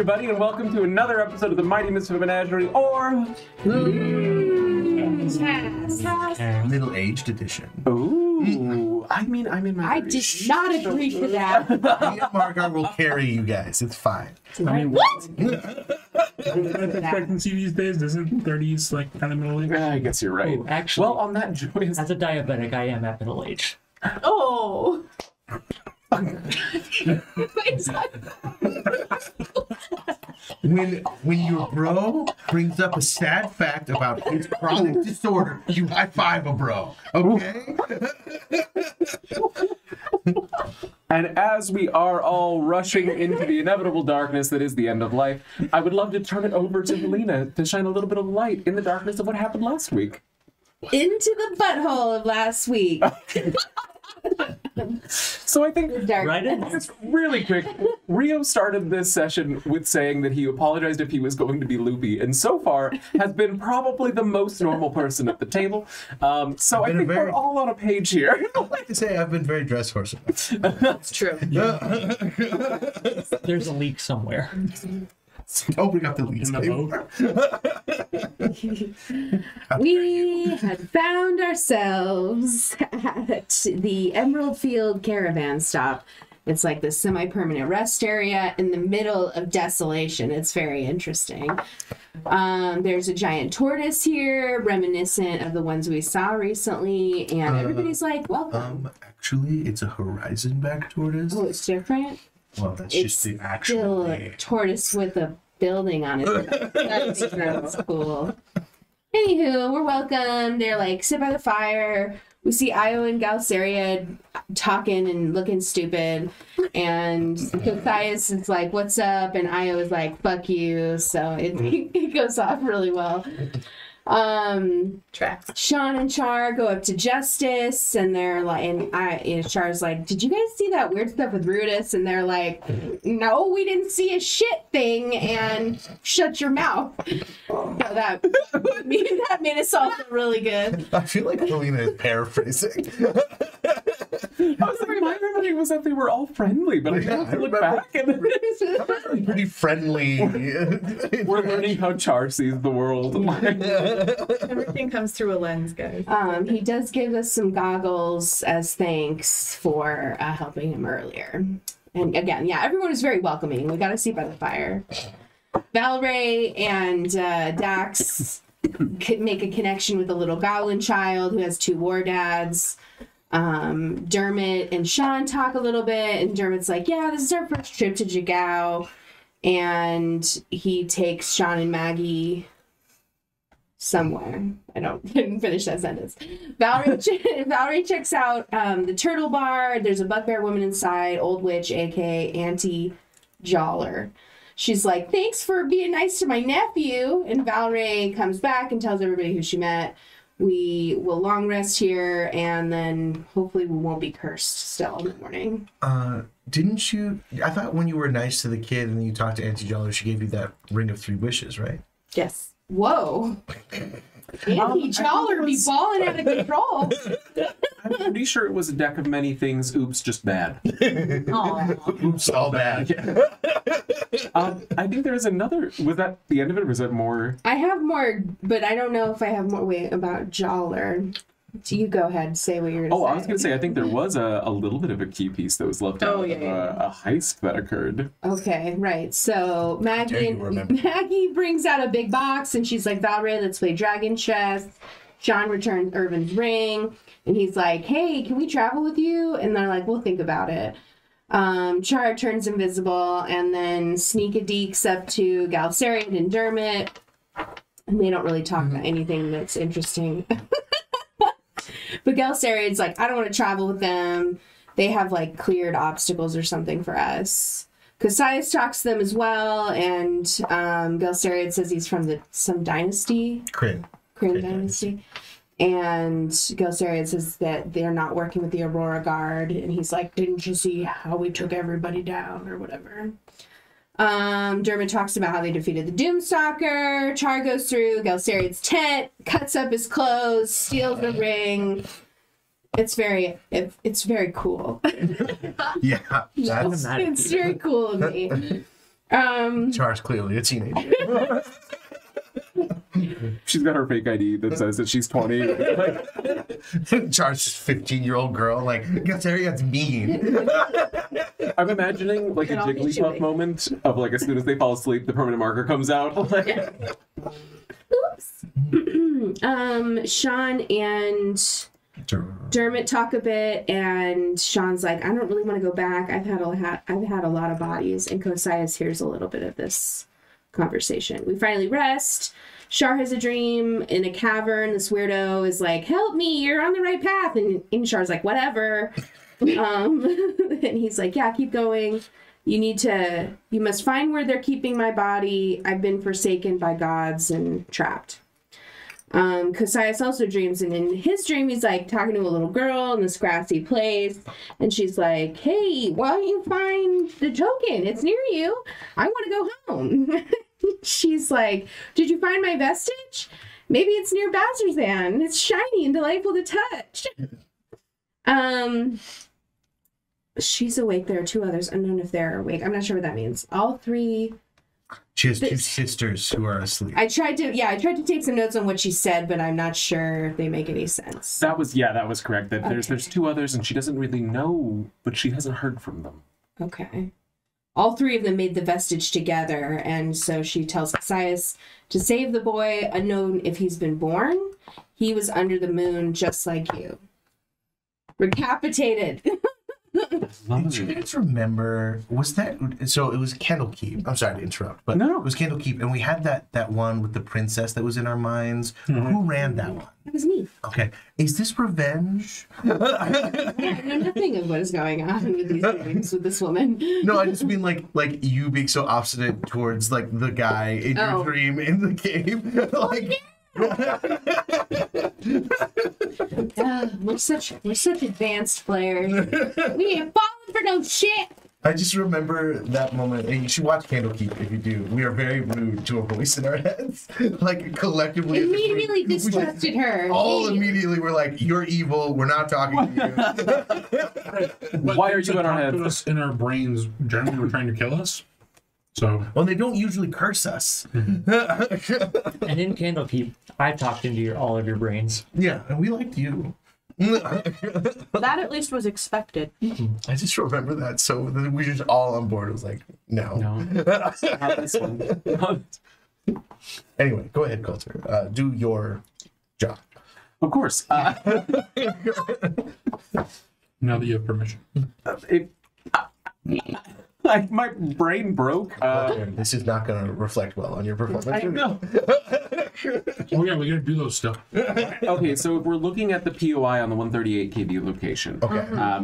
everybody, and welcome to another episode of the Mighty Misfit Menagerie, or... Middle-aged edition. Ooh, I'm in my... I did not agree to that. Me and Margot will carry you guys. It's fine. I mean, What? life expectancy these days isn't 30s like kind of middle age. I guess you're right. Oh, actually, well, on that joyous... as a diabetic, I am at middle age. Oh. When your bro brings up a sad fact about his chronic disorder, you high five a bro. Okay? And as we are all rushing into the inevitable darkness that is the end of life, I would love to turn it over to Helena to shine a little bit of light in the darkness of what happened last week. Into the butthole of last week. So I think, Right in there. just really quick, Rio started this session with saying that he apologized if he was going to be loopy, and so far has been probably the most normal person at the table. So I think we're all on a page here. I'd like to say I've been very dress horse. That's true. There's a leak somewhere. Don't bring up the leaks. In the boat. We had found ourselves at the Emerald Field Caravan Stop. It's like this semi-permanent rest area in the middle of desolation. It's very interesting. There's a giant tortoise here, reminiscent of the ones we saw recently, and everybody's like, welcome. Actually, it's a horizon-back tortoise. Oh, it's different? Well, that's It's just the still actual a tortoise with a building on it. That's cool. Anywho, we're welcome. They're like, sit by the fire. We see Io and Galceria talking and looking stupid. And Matthias is like, what's up? And Io is like, fuck you. So it goes off really well. Sean and Char go up to Justice, and they're like, and Char's like, did you guys see that weird stuff with Brutus? And they're like, no, we didn't see a shit thing, and shut your mouth. So that made us all feel really good. I feel like Helena is paraphrasing. My memory was that they were all friendly, but I have to look back and Pretty friendly. we're learning how Char sees the world. Everything comes through a lens, guys. He does give us some goggles as thanks for helping him earlier. And again, yeah, everyone is very welcoming. We got a seat by the fire. Valray and Dax could make a connection with a little goblin child who has two war dads. Dermot and Sean talk a little bit, and Dermot's like, yeah, this is our first trip to Jigao. And he takes Sean and Maggie somewhere. Didn't finish that sentence. Valerie checks out the Turtle Bar. There's a bugbear woman inside, Old Witch, aka Auntie Joller. She's like, thanks for being nice to my nephew. And Valerie comes back and tells everybody who she met. We will long rest here, and then hopefully we won't be cursed still in the morning. Didn't you? I thought when you were nice to the kid and you talked to Auntie Joller, she gave you that ring of 3 wishes, right? Yes. Whoa. Auntie Joller be balling out of control. I'm pretty sure it was a deck of many things. Oops, just bad. Oops, all bad. I think there's another. Was that the end of it, or was that more? I have more, but I don't know if I have more about Joller. So you go ahead and say what you're going to say. Oh, I was going to say, I think there was a little bit of a key piece that was left out of a heist that occurred. Okay, right. So Maggie brings out a big box, and she's like, Valerie, let's play dragon chess. John returns Irvin's ring, and he's like, hey, can we travel with you? And they're like, we'll think about it. Char turns invisible, and then Sneak-a-Deeks up to Galcerian and Dermot, and they don't really talk about anything that's interesting. But Galcerian's like, I don't want to travel with them. They have like cleared obstacles or something for us. Cassius talks to them as well, and Galcerian says he's from some dynasty. Kryn dynasty. And Galcerian says that they're not working with the Aurora Guard, and he's like, didn't you see how we took everybody down or whatever? Dermot talks about how they defeated the Doomstalker. Char goes through Galcerian's tent, cuts up his clothes, steals the ring. It's very cool. Yeah, It's very cool of me. Char's clearly a teenager. She's got her fake ID that says that she's 20. Char's just 15-year-old girl. Like, guess that's mean. I'm imagining like a Jigglypuff moment of like as soon as they fall asleep, the permanent marker comes out. Oops. Sean and Dermot talk a bit, and Sean's like, I don't really want to go back. I've had a lot of bodies, and Kosias hears a little bit of this conversation. We finally rest. Shar has a dream in a cavern. This weirdo is like, help me, you're on the right path. And Shar's like, whatever. And he's like, yeah, keep going. You must find where they're keeping my body. I've been forsaken by gods and trapped. Kosias also dreams, and in his dream, he's like talking to a little girl in this grassy place, and she's like, hey, why don't you find the token? It's near you. I want to go home. She's like, did you find my vestige? Maybe it's near Bazzoxan. It's shiny and delightful to touch. She's awake. There are two others. Unknown if they're awake. I'm not sure what that means. All three. She has two sisters who are asleep. I tried to take some notes on what she said, but I'm not sure if they make any sense. That was correct. That there's two others, and she doesn't really know, but she hasn't heard from them. Okay. All three of them made the vestige together, and so she tells Kosias to save the boy, unknown if he's been born. He was under the moon just like you. Recapitated. Did you guys remember, was that, so it was Candlekeep. I'm sorry to interrupt, but No. It was Candlekeep, and we had that one with the princess that was in our minds. Who ran that one? That was me. Okay. Is this revenge? I know nothing of what is going on with these dreams with this woman. No, I just mean like you being so obstinate towards like the guy in your dream in the cave. Like we're such advanced players. We ain't falling for no shit. I just remember that moment, and you should watch Candlekeep if you do. We are very rude to a voice in our heads, like collectively. Immediately distrusted her. All immediately were like, "You're evil. We're not talking to you." Why are you in our heads? Us in our brains generally were trying to kill us. So Well, they don't usually curse us. And in Candlekeep, I talked into all of your brains. Yeah, and we liked you. That at least was expected. I just remember that, so we just all on board. It was like, no. Not this one. Anyway, go ahead, Coulter. Do your job. Of course. now that you have permission. Like my brain broke. This is not going to reflect well on your performance. I know. Oh yeah, we gotta do those stuff. Okay, so if we're looking at the POI on the 138 kV location,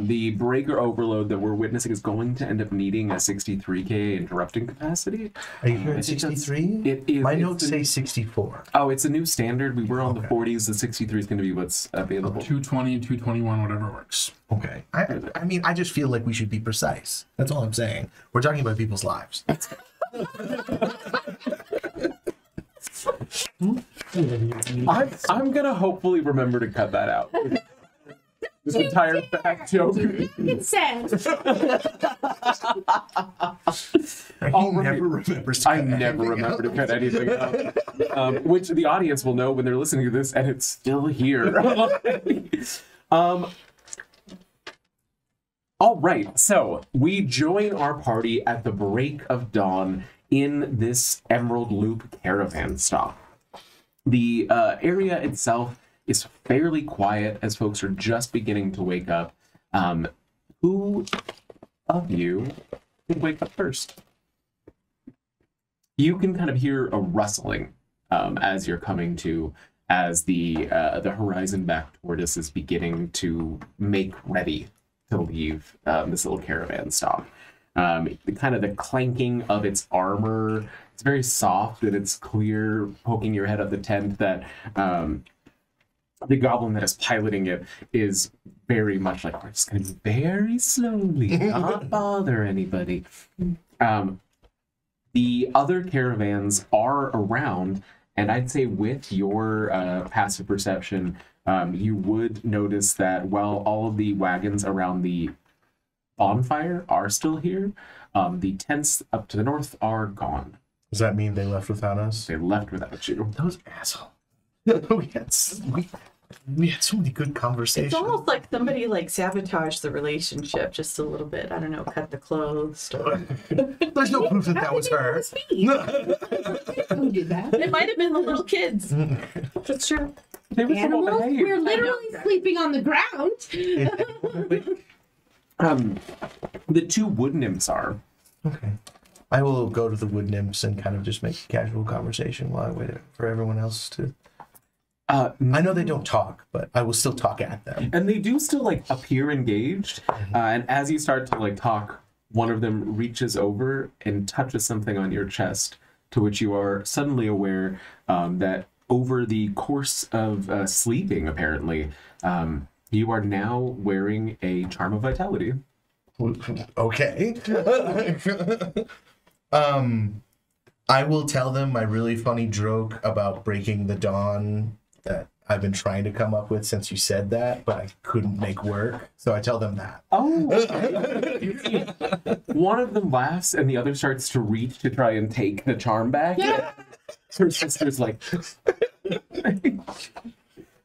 the breaker overload that we're witnessing is going to end up needing a 63K interrupting capacity. Are you sure it's 63? It is. My notes say 64. Oh, it's a new standard. We were on the 40s. The 63 is going to be what's available. 220, 221, whatever works. Okay. I mean, I just feel like we should be precise. That's all I'm saying. We're talking about people's lives. I'm gonna hopefully remember to cut that out. This entire back joke. It says. Never remembers to I cut never anything remember to out. cut anything out. Which the audience will know when they're listening to this, and it's still here. All right, so we join our party at the break of dawn in this Emerald Loop caravan stop. The area itself is fairly quiet as folks are just beginning to wake up. Who of you can wake up first? You can kind of hear a rustling as you're coming to, as the horizon back toward us is beginning to make ready to leave this little caravan stop. The clanking of its armor, it's very soft and it's clear, poking your head out the tent, that the goblin that is piloting it is very much like, we're just going to be very slowly, not bother anybody. The other caravans are around, and I'd say with your passive perception, you would notice that while all of the wagons around the bonfire are still here, The tents up to the north are gone. Does that mean they left without us? They left without you. Those assholes. we had so many good conversations. It's almost like somebody like sabotaged the relationship just a little bit. I don't know, cut the clothes. Or... There's no proof that was her. Who did that? It might have been the little kids. That's true. They were so Animals? well-behaved. We're literally sleeping on the ground. The two wood nymphs are. Okay. I will go to the wood nymphs and kind of just make a casual conversation while I wait for everyone else to... I know they don't talk, but I will still talk at them. And they do still like appear engaged. And as you start to like talk, one of them reaches over and touches something on your chest, to which you are suddenly aware that over the course of sleeping, apparently, you are now wearing a charm of vitality. Okay. I will tell them my really funny joke about breaking the dawn that I've been trying to come up with since you said that, but I couldn't make work. So I tell them that. Oh. One of them laughs and the other starts to reach to try and take the charm back. Yeah. Her sister's like...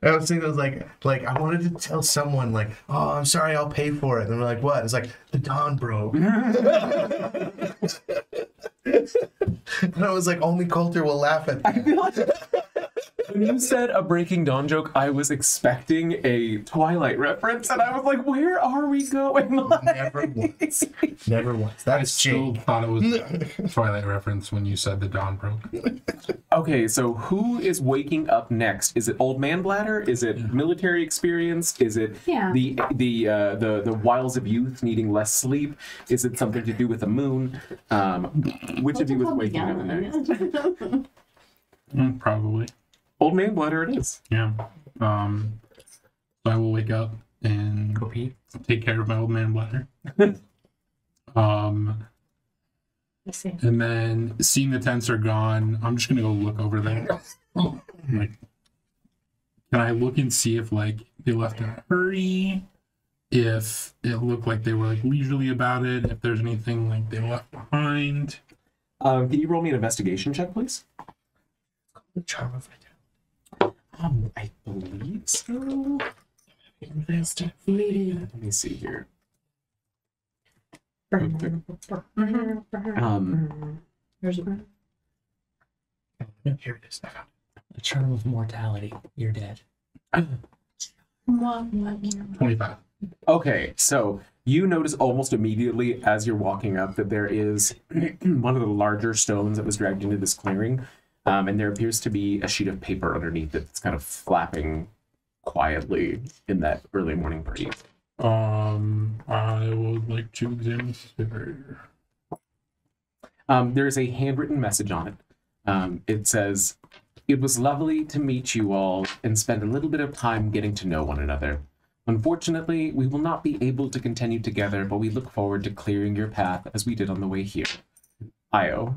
I was thinking, I was like I wanted to tell someone, like, oh, I'm sorry, I'll pay for it. And they're like, what? It's like, the dawn broke. And I was like, only Coulter will laugh at that. When you said a Breaking Dawn joke, I was expecting a Twilight reference, and I was like, where are we going? Never once. Never once. I That's still Jake. thought it was a Twilight reference when you said the dawn broke. Okay, so who is waking up next? Is it Old Man Bladder? Is it military experience? Is it the wiles of youth needing less sleep? Is it something to do with the moon? Which of you is waking up next? Probably. Old Man Bladder it is. Yeah. So I will wake up and Go pee. take care of my old man bladder. I see. And then seeing the tents are gone, I'm just gonna go look over there. Like, can I look and see if like they left in a hurry? If it looked like they were like leisurely about it? If there's anything like they left behind? Can you roll me an investigation check, please? The charm of vitality. I believe so. Let me see here. Here's a... Here it is. I found A charm of mortality. You're dead. 25. Okay, so you notice almost immediately as you're walking up that there is one of the larger stones that was dragged into this clearing, and there appears to be a sheet of paper underneath it that's kind of flapping quietly in that early morning breeze. I would like to examine this paper. There's a handwritten message on it. It says, "It was lovely to meet you all and spend a little bit of time getting to know one another. Unfortunately, we will not be able to continue together, but we look forward to clearing your path as we did on the way here. Io."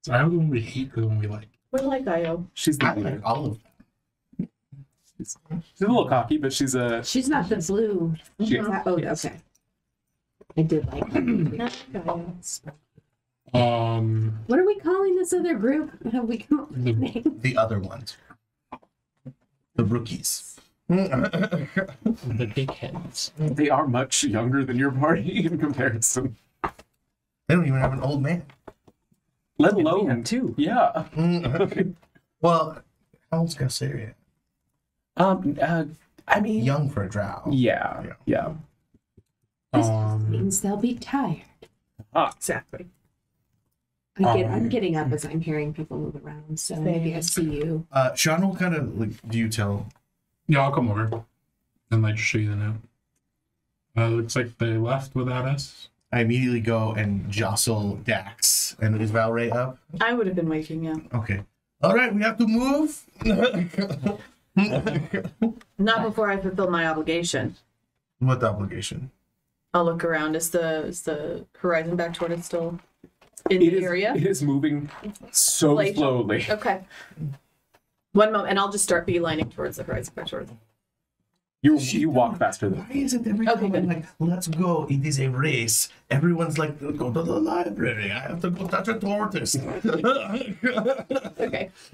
So I was the one we hate, the one we like. We like Io. She's the I leader. like all of them. She's a little cocky, but she's a... She's not the blue. She- Oh, okay. I did like her. What are we calling this other group? Have we come up with a name? The other ones. The rookies. The big heads. They are much younger than your party in comparison. They don't even have an old man. Let We alone... have two. Yeah. Well, how old's Galceria? I mean... Young for a drow. Yeah. This means they'll be tired. Exactly. I'm getting up as I'm hearing people move around, so maybe I see you. Sean will kind of, like, do you tell? Yeah, I'll come over and like show you the note. Looks like they left without us. I immediately go and jostle Dax. And is Valray up? I would have been waking, yeah. Okay. All right, we have to move. Not before I fulfill my obligation. What obligation? I'll look around. Is the horizon back toward it still in It the is, area? it is moving so Like- slowly. Okay. One moment, and I'll just start beelining towards the horizon back towards. You walk faster than. Why isn't every time I'm like, let's go, it is a race, everyone's like, go to the library, I have to go touch a tortoise. Okay.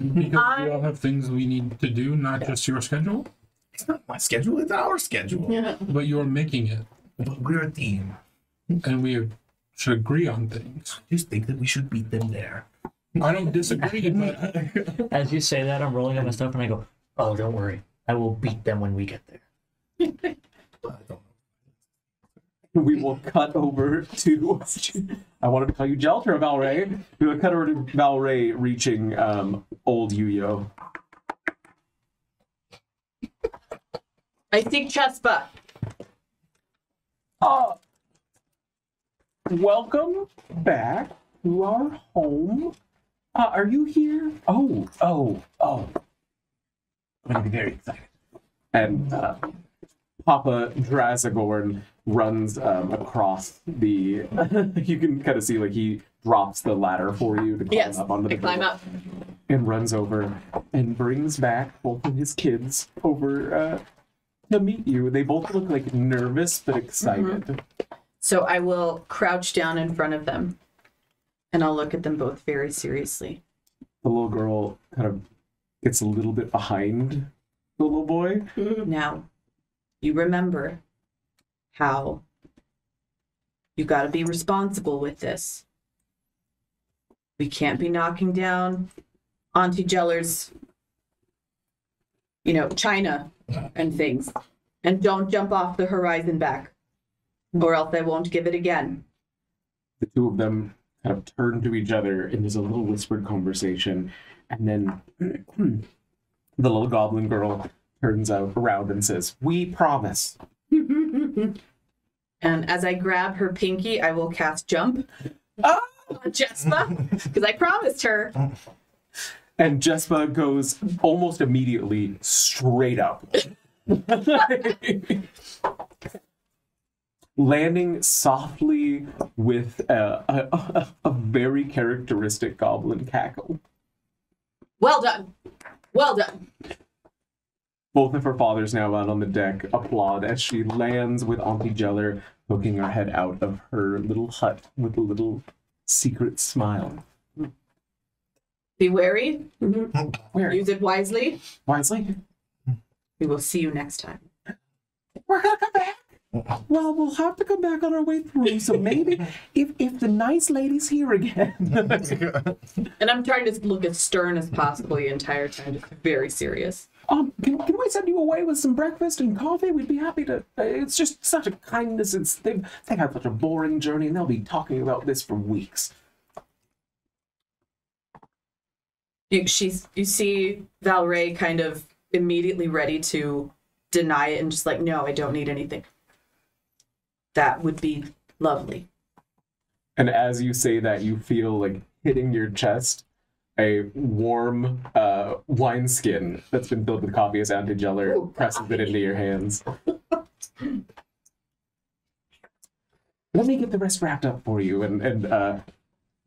Because we all have things we need to do, not just your schedule. It's not my schedule, it's our schedule. Yeah. But you're making it, But we're a team. and we should agree on things. I just think that we should beat them there. I don't disagree, but As you say that, I'm rolling up my stuff and I go, "Oh, don't worry, I will beat them when we get there." We will cut over to. I wanted to call you Jeltra, Valray. We will cut over to Valray reaching old Yuyo. I think Chespa. Welcome back to our home. Are you here? Oh. I'm gonna be very excited. And Papa Drazagorn runs across the. You can kind of see like he drops the ladder for you to climb up onto the. Climb up. And runs over and brings back both of his kids over to meet you. They both look like nervous but excited. So I will crouch down in front of them, and I'll look at them both very seriously. The little girl kind of gets a little bit behind the little boy. Now, you remember how you got to be responsible with this. We can't be knocking down Auntie Jeller's, china and things. And don't jump off the horizon back, or else I won't give it again. The two of them kind of turn to each other, and there's a little whispered conversation. And then the little goblin girl turns out around and says, "We promise." And as I grab her pinky, I will cast jump on Jespa, because I promised her. And Jespa goes almost immediately straight up. Landing softly with a very characteristic goblin cackle. Well done. Well done. Both of her fathers now out on the deck applaud as she lands with Auntie Jeller poking her head out of her little hut with a little secret smile. Be wary. Where? Use it wisely. Wisely? We will see you next time. We're gonna come back. Well, we'll have to come back on our way through, so maybe if the nice lady's here again. And I'm trying to look as stern as possible the entire time, just very serious. Can we send you away with some breakfast and coffee? We'd be happy to. It's just such a kindness. They've had such a boring journey, and they'll be talking about this for weeks. You see Valray kind of immediately ready to deny it and just like, no, I don't need anything. That would be lovely. And as you say that, you feel like hitting your chest a warm wineskin that's been filled with coffee as Auntie Jeller presses it into your hands. Let me get the rest wrapped up for you. And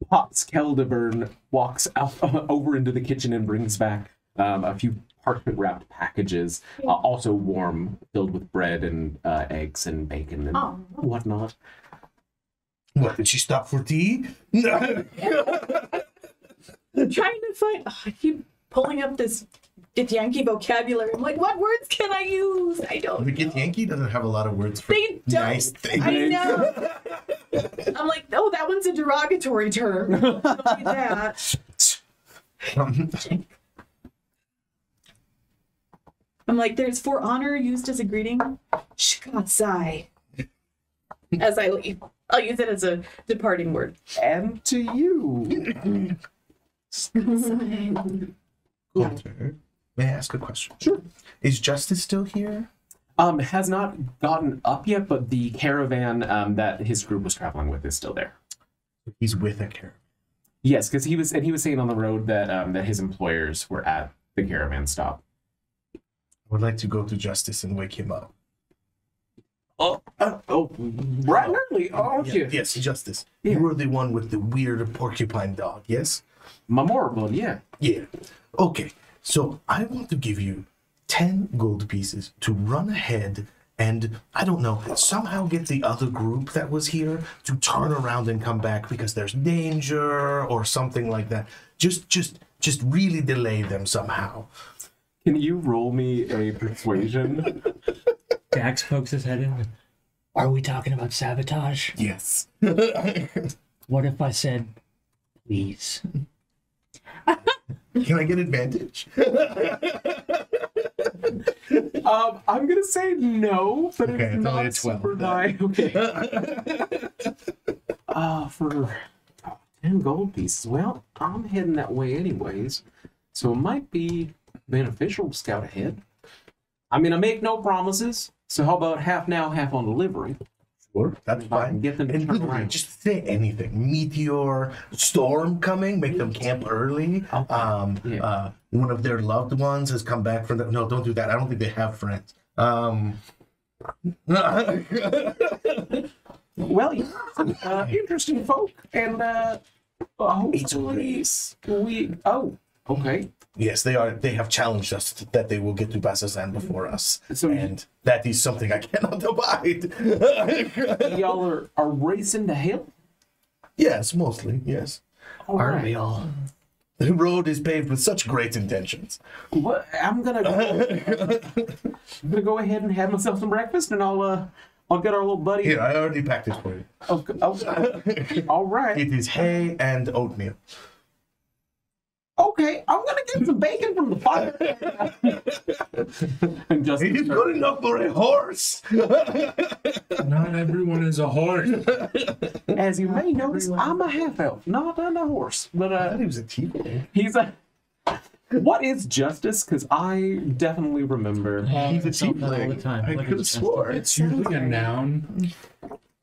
Pops Keldevern walks out over into the kitchen and brings back a few parchment wrapped packages, also warm, filled with bread and eggs and bacon and whatnot. What, did she stop for tea? I'm trying to find. I keep pulling up this Githyanki vocabulary. I'm like, what words can I use? I don't. The Githyanki doesn't have a lot of words for They don't. nice things. I know. I'm like, oh, that one's a derogatory term. Don't need that. I'm like, there's for honor used as a greeting. Shikatsai. As I leave, I'll use it as a departing word. And to you. Coulter, may I ask a question? Sure. Is Justice still here? Has not gotten up yet, but the caravan that his group was traveling with is still there. He's with a caravan. Yes, because he was saying on the road that that his employers were at the caravan stop. I would like to go to Justice and wake him up. Bright and early, aren't you? Yes, Justice. Yeah. You were the one with the weird porcupine dog, yes? Memorable, yeah. Yeah. Okay, so I want to give you 10 gold pieces to run ahead and, I don't know, somehow get the other group that was here to turn around and come back because there's danger or something like that. Just really delay them somehow. Can you roll me a persuasion? Dax pokes his head in. Are we talking about sabotage? Yes. What if I said, please? Can I get advantage? I'm gonna say no, but Okay, it's it's only not a 12 super then. high. Okay. For 10 gold pieces, well, I'm heading that way anyways, so it might be beneficial to scout ahead. I mean, I make no promises, so how about half now, half on delivery? Sure, that's If I can fine. get them to And turn literally, around. just say anything. Meteor, storm coming, make them camp early. Okay. Yeah. One of their loved ones has come back from the... No, don't do that. I don't think they have friends. Well, yeah, interesting folk, and It's a hopefully race. we. Oh, okay. Yes, they are. They have challenged us that they will get to Bazzoxan before us, So and that is something I cannot abide. y'all are racing to hell. Yes, mostly. Yes, All Aren't right. we all? the road is paved with such great intentions. What? I'm gonna go ahead and have myself some breakfast, and I'll get our little buddy. Here, I already packed it for you. Oh, all right. It is hay and oatmeal. Okay, I'm gonna get some bacon from the fire. And just It is good enough for a horse. Not everyone is a horse. as you may notice, I'm a half elf, not a horse, but I thought he was a tiefling. he's a. What is justice? Because I definitely remember. He's a It's all that all the tiefling. time. I Look at could have this. swore. It's usually a noun.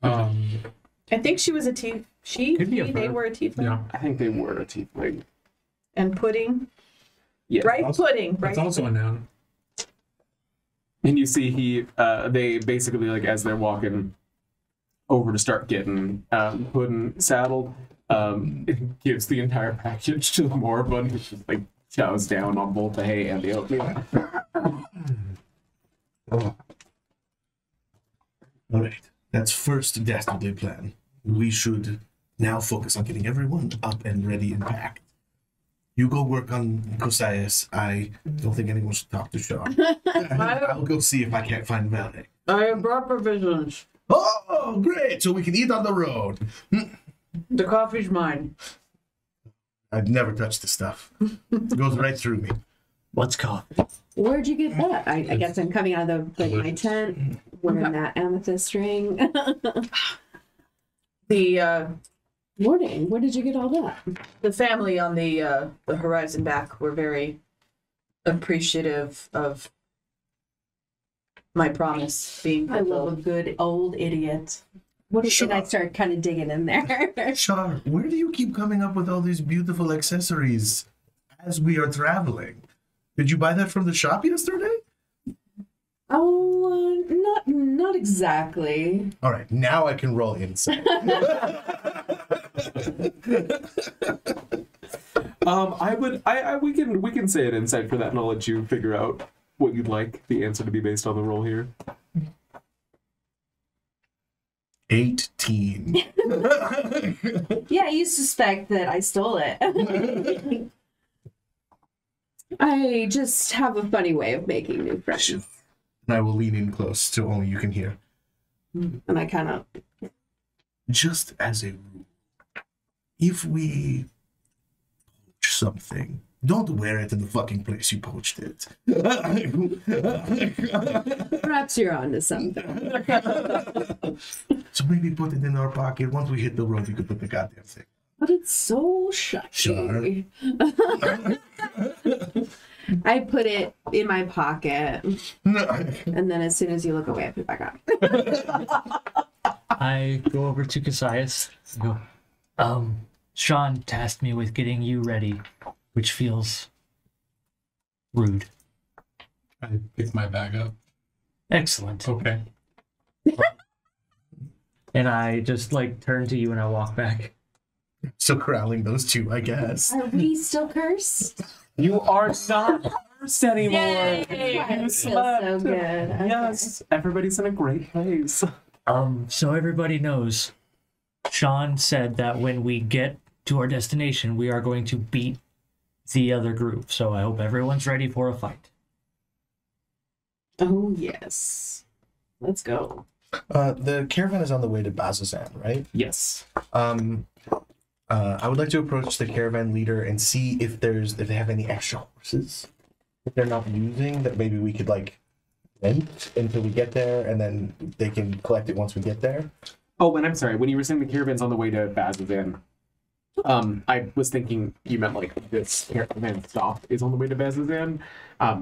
I think she was a tief. She, Could be a he, they verb. were a tiefling. Yeah. I think they were a tiefling. And pudding. Yeah. Right Also- pudding. Right. It's also a noun. And you see they basically, like, as they're walking over to start getting pudding saddled, it gives the entire package to the moribund, which just like chows down on both the hay and the oatmeal. All right. That's first dastardly plan. We should now focus on getting everyone up and ready and packed. You go work on Cosias. I don't think anyone should talk to Sean. I'll go see if I can't find Valet. I have brought provisions. Oh, great! So we can eat on the road. The coffee's mine. I've never touched this stuff. It goes right through me. What's coffee? Where'd you get that? I guess I'm coming out of my tent wearing that amethyst ring. The Where did you get all that? the family on the horizon back were very appreciative of my promise being I love a fulfilled. good old idiot. And I start kind of digging in there. Char, where do you keep coming up with all these beautiful accessories as we are traveling? Did you buy that from the shop yesterday? Oh, not exactly. All right, now I can roll insight. We can say an insight for that, and I'll let you figure out what you'd like the answer to be based on the roll here. 18. Yeah, you suspect that I stole it. I just have a funny way of making new friends. And I will lean in close so only you can hear. And I kind of... Just as a rule, if we poach something, don't wear it in the fucking place you poached it. Perhaps you're onto something. So maybe put it in our pocket. Once we hit the road, you can put the goddamn thing. But it's so shy. Sure. I put it in my pocket, No. and then as soon as you look away, I put it back on. I go over to Casias and go, Sean tasked me with getting you ready, which feels rude. I pick my bag up. Excellent. Okay. And I just like turn to you and I walk back. So corralling those two, I guess. Are we still cursed? You are not cursed anymore. Yay! You Feels slept. so good. Okay. Yes, everybody's in a great place. So everybody knows, Sean said that when we get to our destination, we are going to beat the other group. So I hope everyone's ready for a fight. Oh yes. Let's go. The caravan is on the way to Bazzoxan, right? Yes. I would like to approach the caravan leader and see if they have any extra horses that they're not using that maybe we could like rent until we get there, and then they can collect it once we get there. Oh, and I'm sorry, when you were saying the caravan's on the way to Bazzoxan, I was thinking you meant like this caravan stop is on the way to Bazzoxan.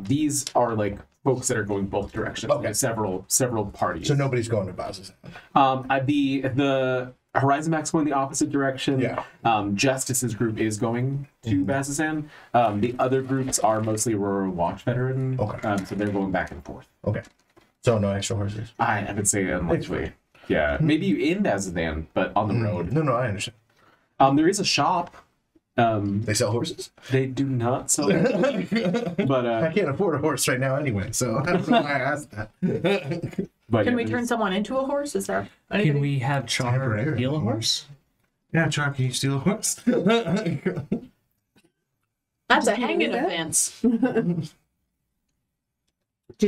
These are like folks that are going both directions. Okay. Several parties. So nobody's going to Bazzoxan. The Horizon Max going the opposite direction. Yeah. Justice's group is going to Bazzoxan. The other groups are mostly Aurora Watch veteran. Okay. So they're going back and forth. Okay. So no extra horses. I would say unlikely. Yeah. Maybe in Bazzoxan, but on the road. No, I understand. There is a shop. They sell horses. They do not sell it. But I can't afford a horse right now anyway, so I don't know why I asked that. but Can yeah, we turn someone into a horse? Is there Can anything? we have Char Temporary. steal a horse? Yeah, Char, can you steal a horse? That's a hanging offense. Did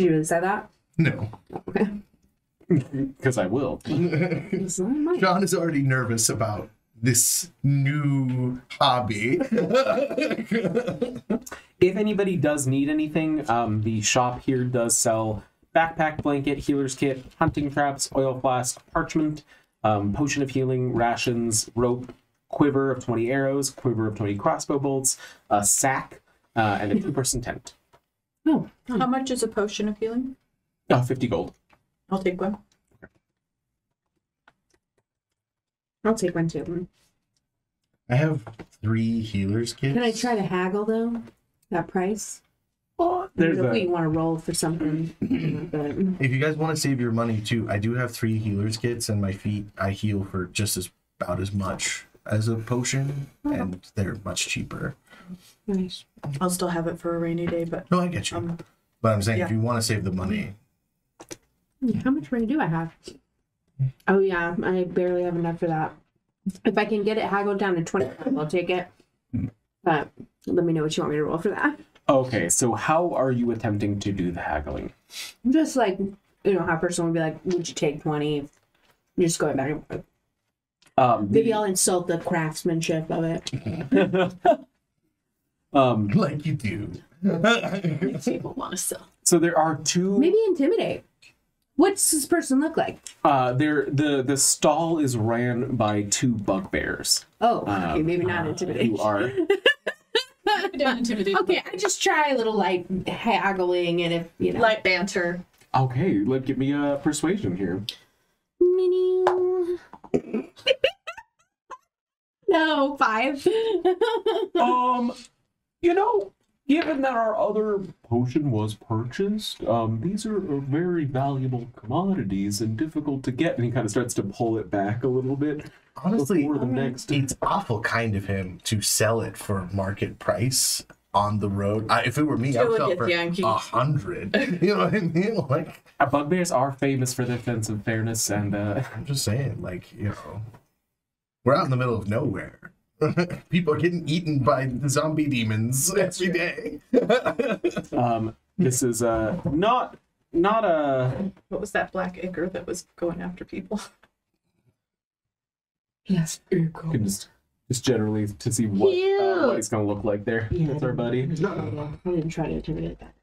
you really say that? No. because I will. John is already nervous about this new hobby. If anybody does need anything, the shop here does sell backpack, blanket, healer's kit, hunting traps, oil flask, parchment, potion of healing, rations, rope, quiver of 20 arrows, quiver of 20 crossbow bolts, a sack, and a 2-person tent. Oh, How much is a potion of healing? 50 gold. I'll take one. I'll take one too. I have 3 healer's kits. Can I try to haggle though? That price? There's if we a, want to roll for something. But If you guys want to save your money too, I do have 3 healer's kits, and my feet I heal for just about as much as a potion, and they're much cheaper. nice. I'll still have it for a rainy day, but No, I get you. But I'm saying if you want to save the money, How much money do I have? Oh yeah, I barely have enough for that. If I can get it haggled down to 25, I'll take it. But let me know what you want me to roll for that. okay, so how are you attempting to do the haggling? Just like, how a person would be like, would you take 20? You're just going back and forth. Maybe I'll insult the craftsmanship of it. like you do. people want to sell. So there are 2. Maybe intimidate. What's this person look like? The stall is ran by 2 bugbears. Oh, okay, maybe not intimidate. Who are Don't intimidate. Okay, I just try a little light haggling, and if Light banter. okay. Give me a persuasion here. No, 5. Given that our other potion was purchased, these are very valuable commodities and difficult to get. And he kind of starts to pull it back a little bit. Honestly, before the next. it's awful kind of him to sell it for market price on the road. If it were me, I would sell it for Yankee. 100. You know what I mean? Like, Bugbears are famous for their sense of fairness, and I'm just saying, we're out in the middle of nowhere. People are getting eaten by the zombie demons every day. this is not a. What was that black egger that was going after people? Yes. Can just generally to see what he's gonna look like there. Yeah. That's our buddy. I didn't try to intimidate that.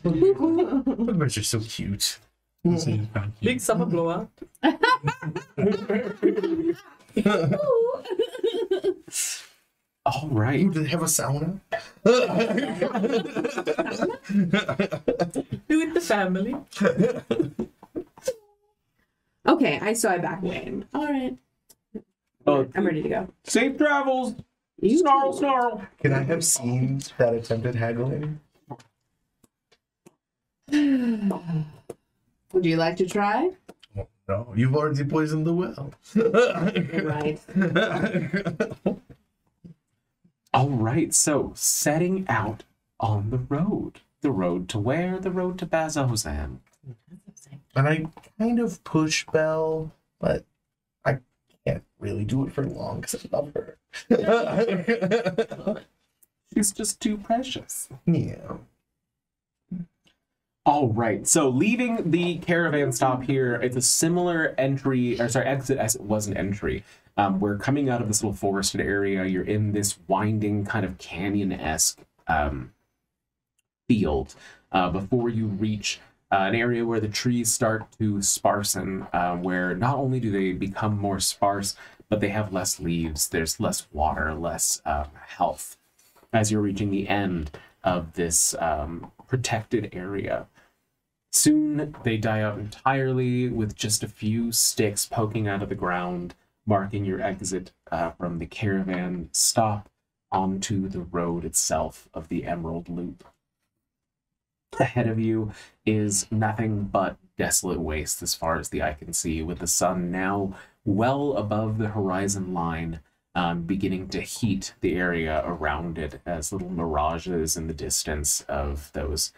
Bugbears are so cute. Big summer blowout. All right. Do they have a sauna? With the family. Okay, I back away. All right. Oh, I'm ready to go. safe travels. You Snarl, too. snarl. Can I have seen that attempted haggling? Would you like to try? No, you've already poisoned the well. Right. All right. So setting out on the road. the road to where? The road to Bazzoxan. And I kind of push Belle, but I can't really do it for long because I love her. She's just too precious. Yeah. All right, so leaving the caravan stop here, it's a similar exit as it was an entry. We're coming out of this little forested area. You're in this winding kind of canyon-esque field before you reach an area where the trees start to sparsen, where not only do they become more sparse, but they have less leaves, there's less water, less health. As you're reaching the end of this protected area. Soon they die out entirely with just a few sticks poking out of the ground, marking your exit from the caravan stop onto the road itself of the Emerald Loop. Ahead of you is nothing but desolate waste as far as the eye can see, with the sun now well above the horizon line, beginning to heat the area around it as little mirages in the distance of those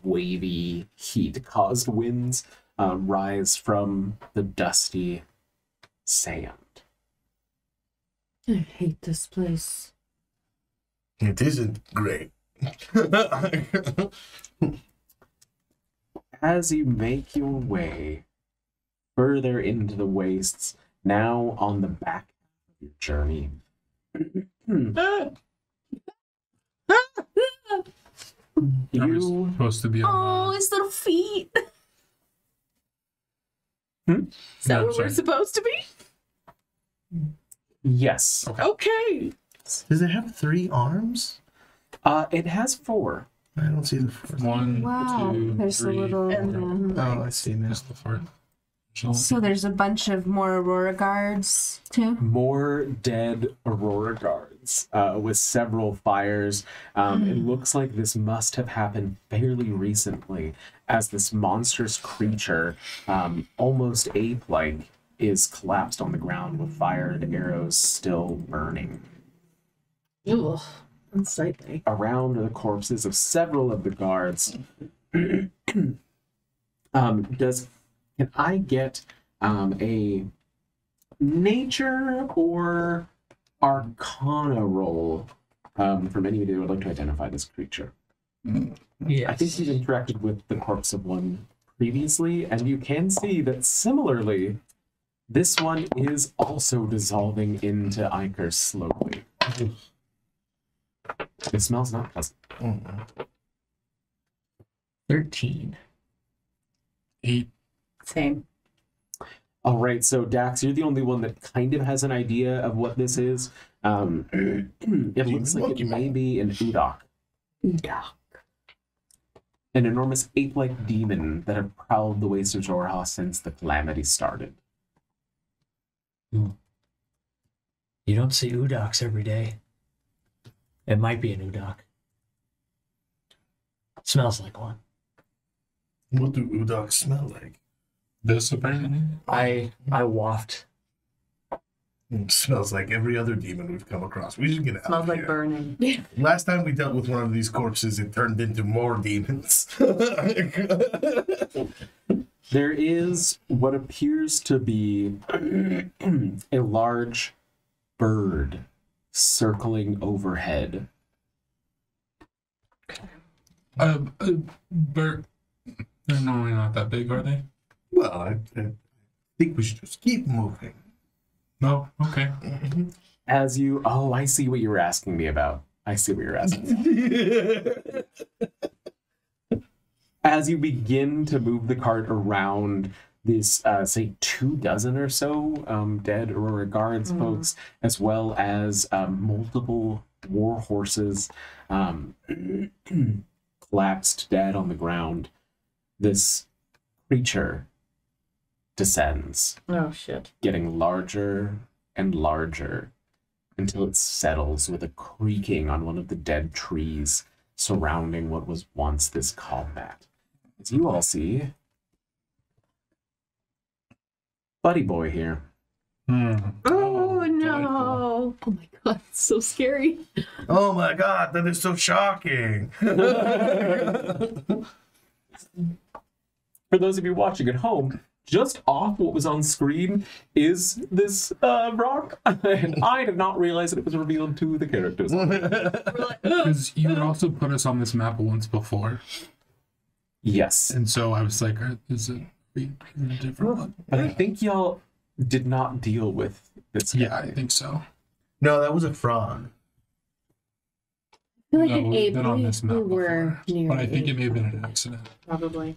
wavy heat-caused winds rise from the dusty sand. I hate this place. It isn't great. As you make your way further into the wastes, now on the back of your journey, you supposed to be on the... his little feet. Hmm? Is that No, what sorry. we're supposed to be? yes, Okay. Does it have 3 arms? it has 4. I don't see the 4th. One, Wow, two, there's a three, little. Oh, I see now. Just the fourth. So there's a bunch of more Aurora guards too. More dead Aurora guards with several fires. It looks like this must have happened fairly recently, as this monstrous creature, almost ape-like, is collapsed on the ground with fired arrows still burning. Ugh, unsightly. Around the corpses of several of the guards, can I get a nature or arcana roll from anybody that would like to identify this creature? Yes. I think you've interacted with the corpse of one previously, and you can see that similarly, this one is also dissolving into ichor slowly. It smells not pleasant. 13. 8. Same. All right, so Dax, you're the only one that kind of has an idea of what this is. It looks like it may be an Udok. An enormous ape-like demon that had prowled the waste of Jorha since the calamity started. You don't see Udoks every day. It might be an Udok. Smells like one. What do Udoks smell like? This apparently. I waft. It smells like every other demon we've come across. We should get out Smells of like here. burning. Last time we dealt with one of these corpses, it turned into more demons. There is what appears to be a large bird circling overhead. They're normally not that big, are they? Well, I think we should just keep moving. No. Okay. As you, I see what you were asking me about. As you begin to move the cart around this, say, 24 or so dead Aurora Guards folks, as well as multiple war horses collapsed dead on the ground, this creature descends, Oh shit. getting larger and larger until it settles with a creaking on one of the dead trees surrounding what was once this combat. As you all see, Buddy Boy here. Oh no! Oh my god, it's so scary. Oh my god, that is so shocking. For those of you watching at home, just off what was on screen is this rock, and I did not realize that it was revealed to the characters. Because you had also put us on this map once before, Yes, and so I was like, is it a different one? but I think y'all did not deal with this. Yeah, I think so. No, that was a frog. I feel like No, at we've been on April this map we were before, near. but I think it may have been an accident. Probably.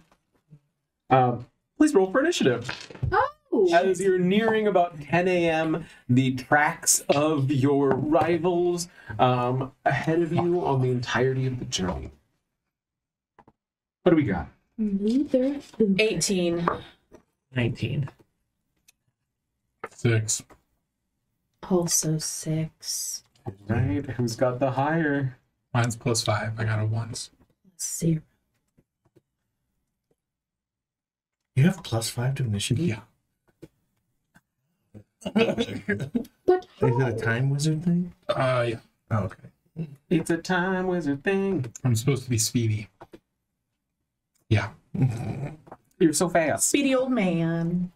Please roll for initiative. Oh! As you're nearing about 10 a.m., the tracks of your rivals ahead of you on the entirety of the journey. What do we got? Neither. 18. 19. 6. Also 6. Right, who's got the higher? Mine's +5. I got a once. 0. You have +5 to initiative? Yeah. But Is it a time wizard thing? Yeah. Oh, okay. It's a time wizard thing. I'm supposed to be speedy. Yeah. You're so fast. Speedy old man.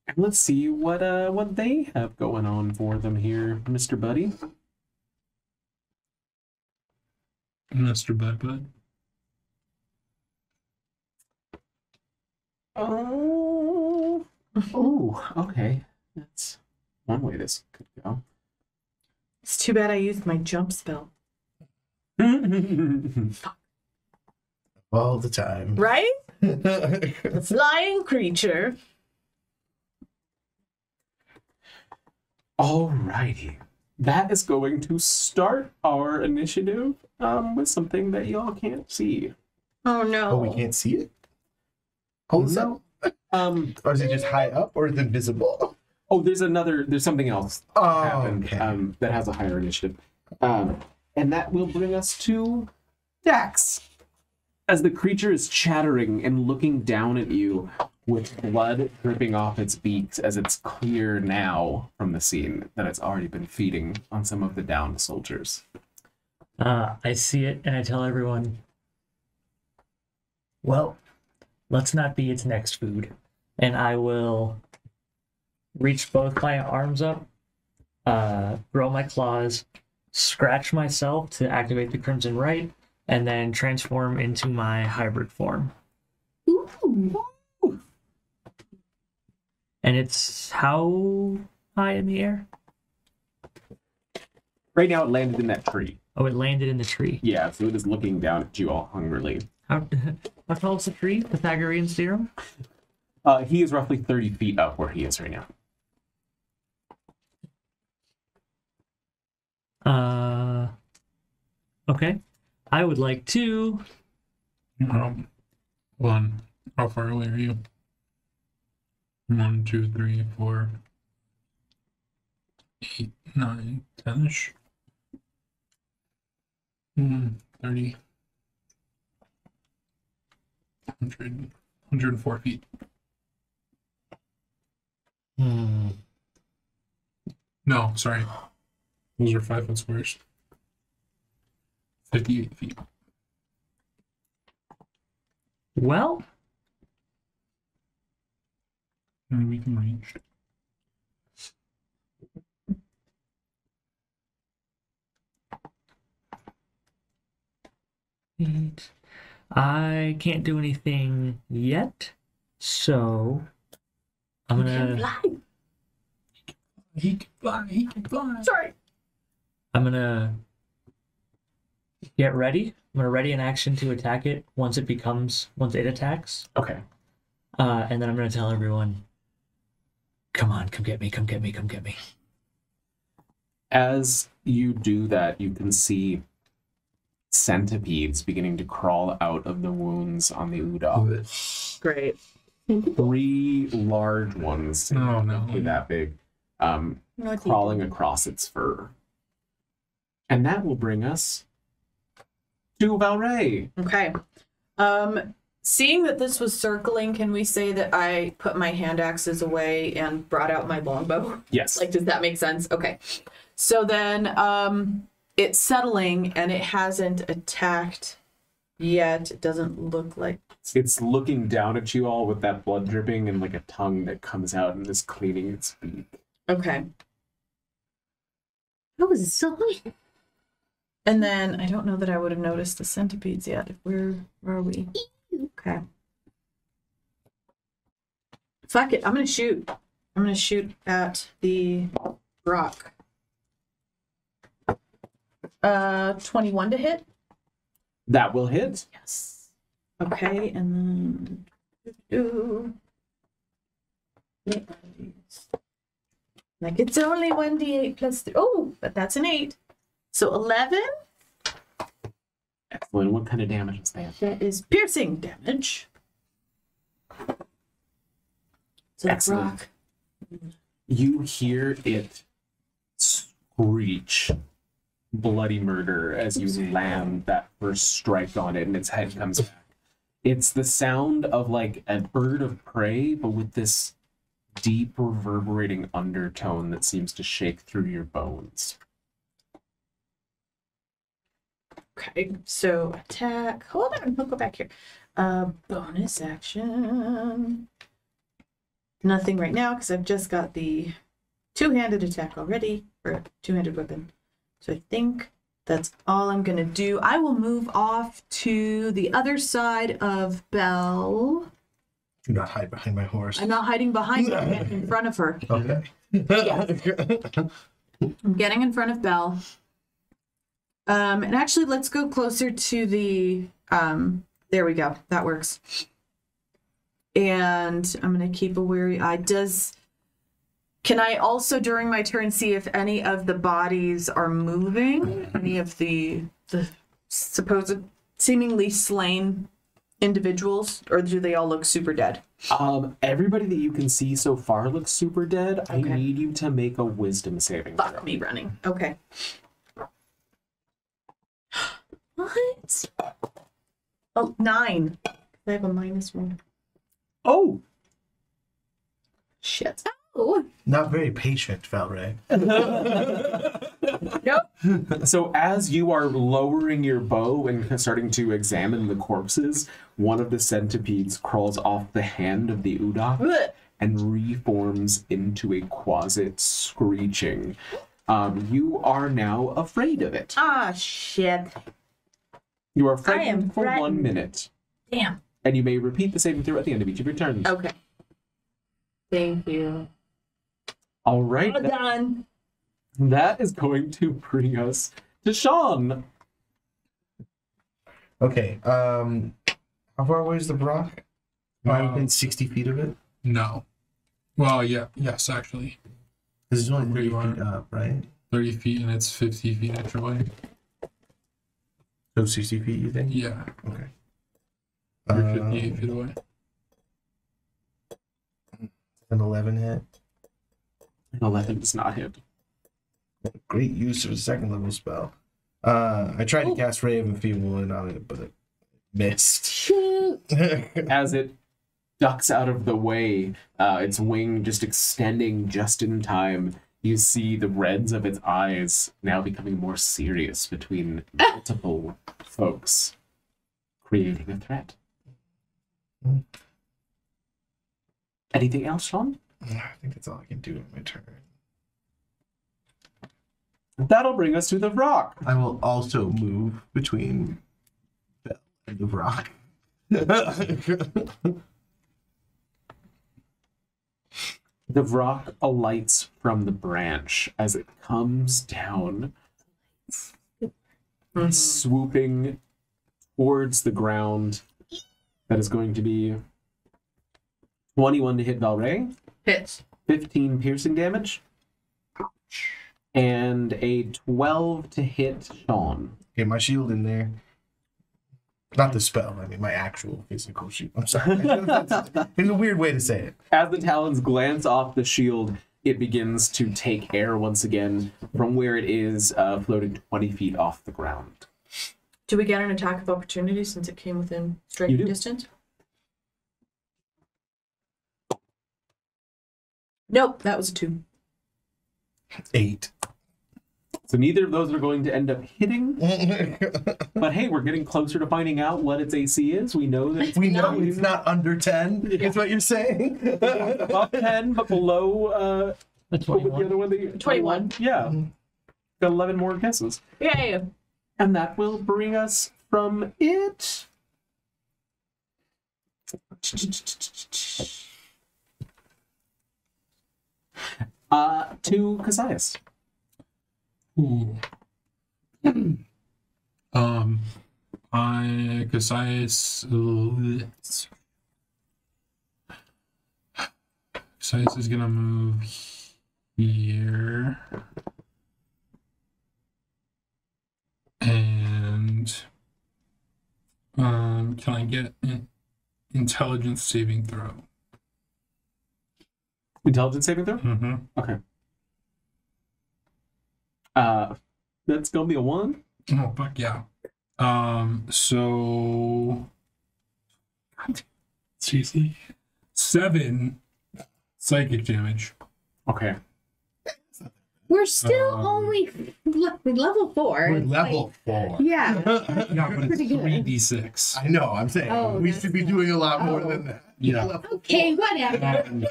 And let's see what they have going on for them here, Mr. Buddy. Mr. Bud. Oh, okay. That's one way this could go. It's too bad I used my jump spell. All the time. Right? The flying creature. Alrighty. That is going to start our initiative with something that y'all can't see. Oh no. Oh, we can't see it? Oh, No. Or is it just high up or is it visible? Oh, there's something else Oh, happened okay. that has a higher initiative. And that will bring us to Dax. As the creature is chattering and looking down at you with blood dripping off its beaks, as it's clear now from the scene that it's already been feeding on some of the downed soldiers. I see it and I tell everyone, well, let's not be its next food. And I will reach both my arms up, grow my claws, scratch myself to activate the Crimson Rite, and then transform into my hybrid form. ooh. And it's how high in the air? Right now it landed in that tree. Oh, it landed in the tree. Yeah, so it is looking down at you all hungrily. How tall is the tree? Pythagorean theorem? He is roughly 30 feet up where he is right now. Okay. I would like to. Hold on. How far away are you? 1, 2, 3, 4, 8, 9, 10-ish. 30. 100, 104 feet. No, sorry. Those are 5-foot squares. 58 feet. Well, And we can range. I can't do anything yet, so I'm gonna. He can fly. He can fly. Sorry. I'm gonna get ready. I'm gonna ready an action to attack it once it attacks. Okay. And then I'm gonna tell everyone, come on, come get me, come get me, come get me. As you do that, you can see centipedes beginning to crawl out of the wounds on the Udog. Great. 3 large ones, Oh, no. roughly that big, No, crawling across its fur. And that will bring us to Valray. Okay. seeing that this was circling, can we say that I put my hand axes away and brought out my longbow? Yes. Like, does that make sense? Okay. So then it's settling and it hasn't attacked yet. It doesn't look like It's looking down at you all with that blood dripping and like a tongue that comes out and is cleaning its beak. okay. How was it so hard? And then I don't know that I would have noticed the centipedes yet. Where are we? Okay. Fuck it. I'm gonna shoot. I'm gonna shoot at the rock. 21 to hit. That will hit. Yes. Okay, and then like it's only 1d8 plus 3. Oh, but that's an 8. So 11. Excellent. What kind of damage is that? That is piercing damage. So Excellent. rock. You hear it screech bloody murder as you land that first strike on it and its head comes back. It's the sound of like a bird of prey, but with this deep reverberating undertone that seems to shake through your bones. Okay, so attack. Hold on, we'll go back here. Bonus action. Nothing right now because I've just got the two-handed attack already, or two-handed weapon. So I think that's all I'm gonna do. I will move off to the other side of Belle. Do not hide behind my horse. I'm not hiding behind her, I'm getting in front of her. Okay. I'm getting in front of Belle. And actually, let's go closer to the, there we go. That works. And I'm going to keep a wary eye. Can I also, during my turn, see if any of the bodies are moving? Any of the supposed seemingly slain individuals? Or do they all look super dead? Everybody that you can see so far looks super dead. Okay. I need you to make a wisdom saving throw. Fuck me running. Okay. What? Oh, 9. I have a -1. Oh! Shit. Oh, Not very patient, Valray. Nope. So as you are lowering your bow and starting to examine the corpses, one of the centipedes crawls off the hand of the Udak Blech. and reforms into a quasit screeching. You are now afraid of it. Ah, shit. You are I am frightened for 1 frightened. minute. Damn. And you may repeat the saving throw at the end of each of your turns. Okay. Thank you. All right. Well done. That is going to bring us to Sean. Okay. How far away is the rock? I'm within 60 feet of it. No. Well, yeah, yes, actually. This is only Where 30 you are. feet up, right? 30 feet and it's 50 feet each way. So 60 feet, you think? Yeah. Okay. You're 58 feet away. An 11 hit. 11 does not hit. Great use of a second level spell. I tried to cast Ray of Enfeeblement on it, but it missed. shoot. As it ducks out of the way, its wing just extending just in time, you see the reds of its eyes now becoming more serious between multiple folks, creating a threat. Anything else, Sean? I think that's all I can do in my turn. That'll bring us to the rock. I will also move between Bell and the rock. The rock alights from the branch as it comes down, swooping towards the ground. That is going to be 21 to hit Valray, Hits. 15 piercing damage, and a 12 to hit Sean. Okay, my shield in there. Not the spell, I mean my actual physical shield. I'm sorry. It's a weird way to say it. As the talons glance off the shield, it begins to take air once again from where it is floating 20 feet off the ground. Do we get an attack of opportunity since it came within You striking do. distance? Nope, that was a 2. 8. So neither of those are going to end up hitting. But hey, we're getting closer to finding out what its AC is. We know that it's not under 10. Is what you're saying? above 10, but below The what was the 21. other one? 21. Yeah. Got 11 more guesses. Yay. And that will bring us from it to Cassius. Ooh. Cassius is gonna move here. And can I get an intelligence saving throw? Intelligence saving throw? Mm-hmm. Okay. That's gonna be a 1. Oh fuck yeah. So seriously, 7 psychic damage. Okay. We're still only level 4. We're level 4. Yeah. Yeah, but it's Pretty good. 3d6. I know, I'm saying Oh, we that's should be doing a lot more Oh. than that. Yeah. Level Okay, whatever.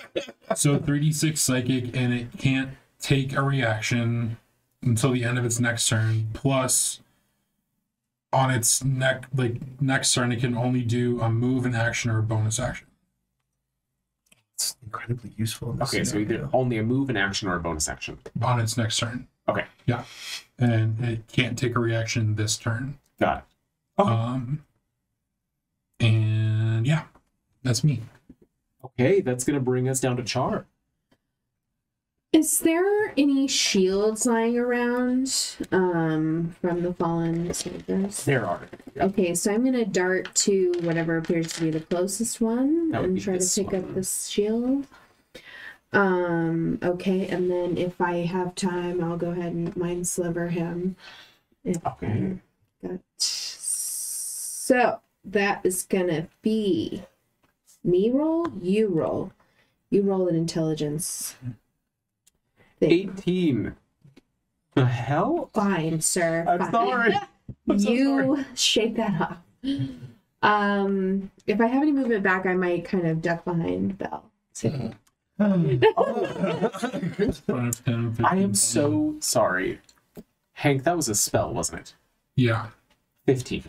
So 3d6 psychic, and it can't take a reaction until the end of its next turn. Plus, on its next turn, it can only do a move, an action, or a bonus action. It's incredibly useful. In this Okay, so scenario. either only a move, an action, or a bonus action. On its next turn. Okay, Yeah. And it can't take a reaction this turn. got it. And yeah, that's me. Okay, that's gonna bring us down to Char. Is there any shields lying around from the fallen soldiers? There are. Okay, so I'm gonna dart to whatever appears to be the closest one That would and be try to this pick up one. this shield. Okay, and then if I have time, I'll go ahead and mind sliver him. Okay. So that is gonna be me roll, you roll. You roll an intelligence thing. 18. The hell? Fine, sir. I'm fine. sorry. I'm so You shake that off. If I have any movement back, I might kind of duck behind Belle. So- I am so sorry. Hank, that was a spell, wasn't it? Yeah. 15.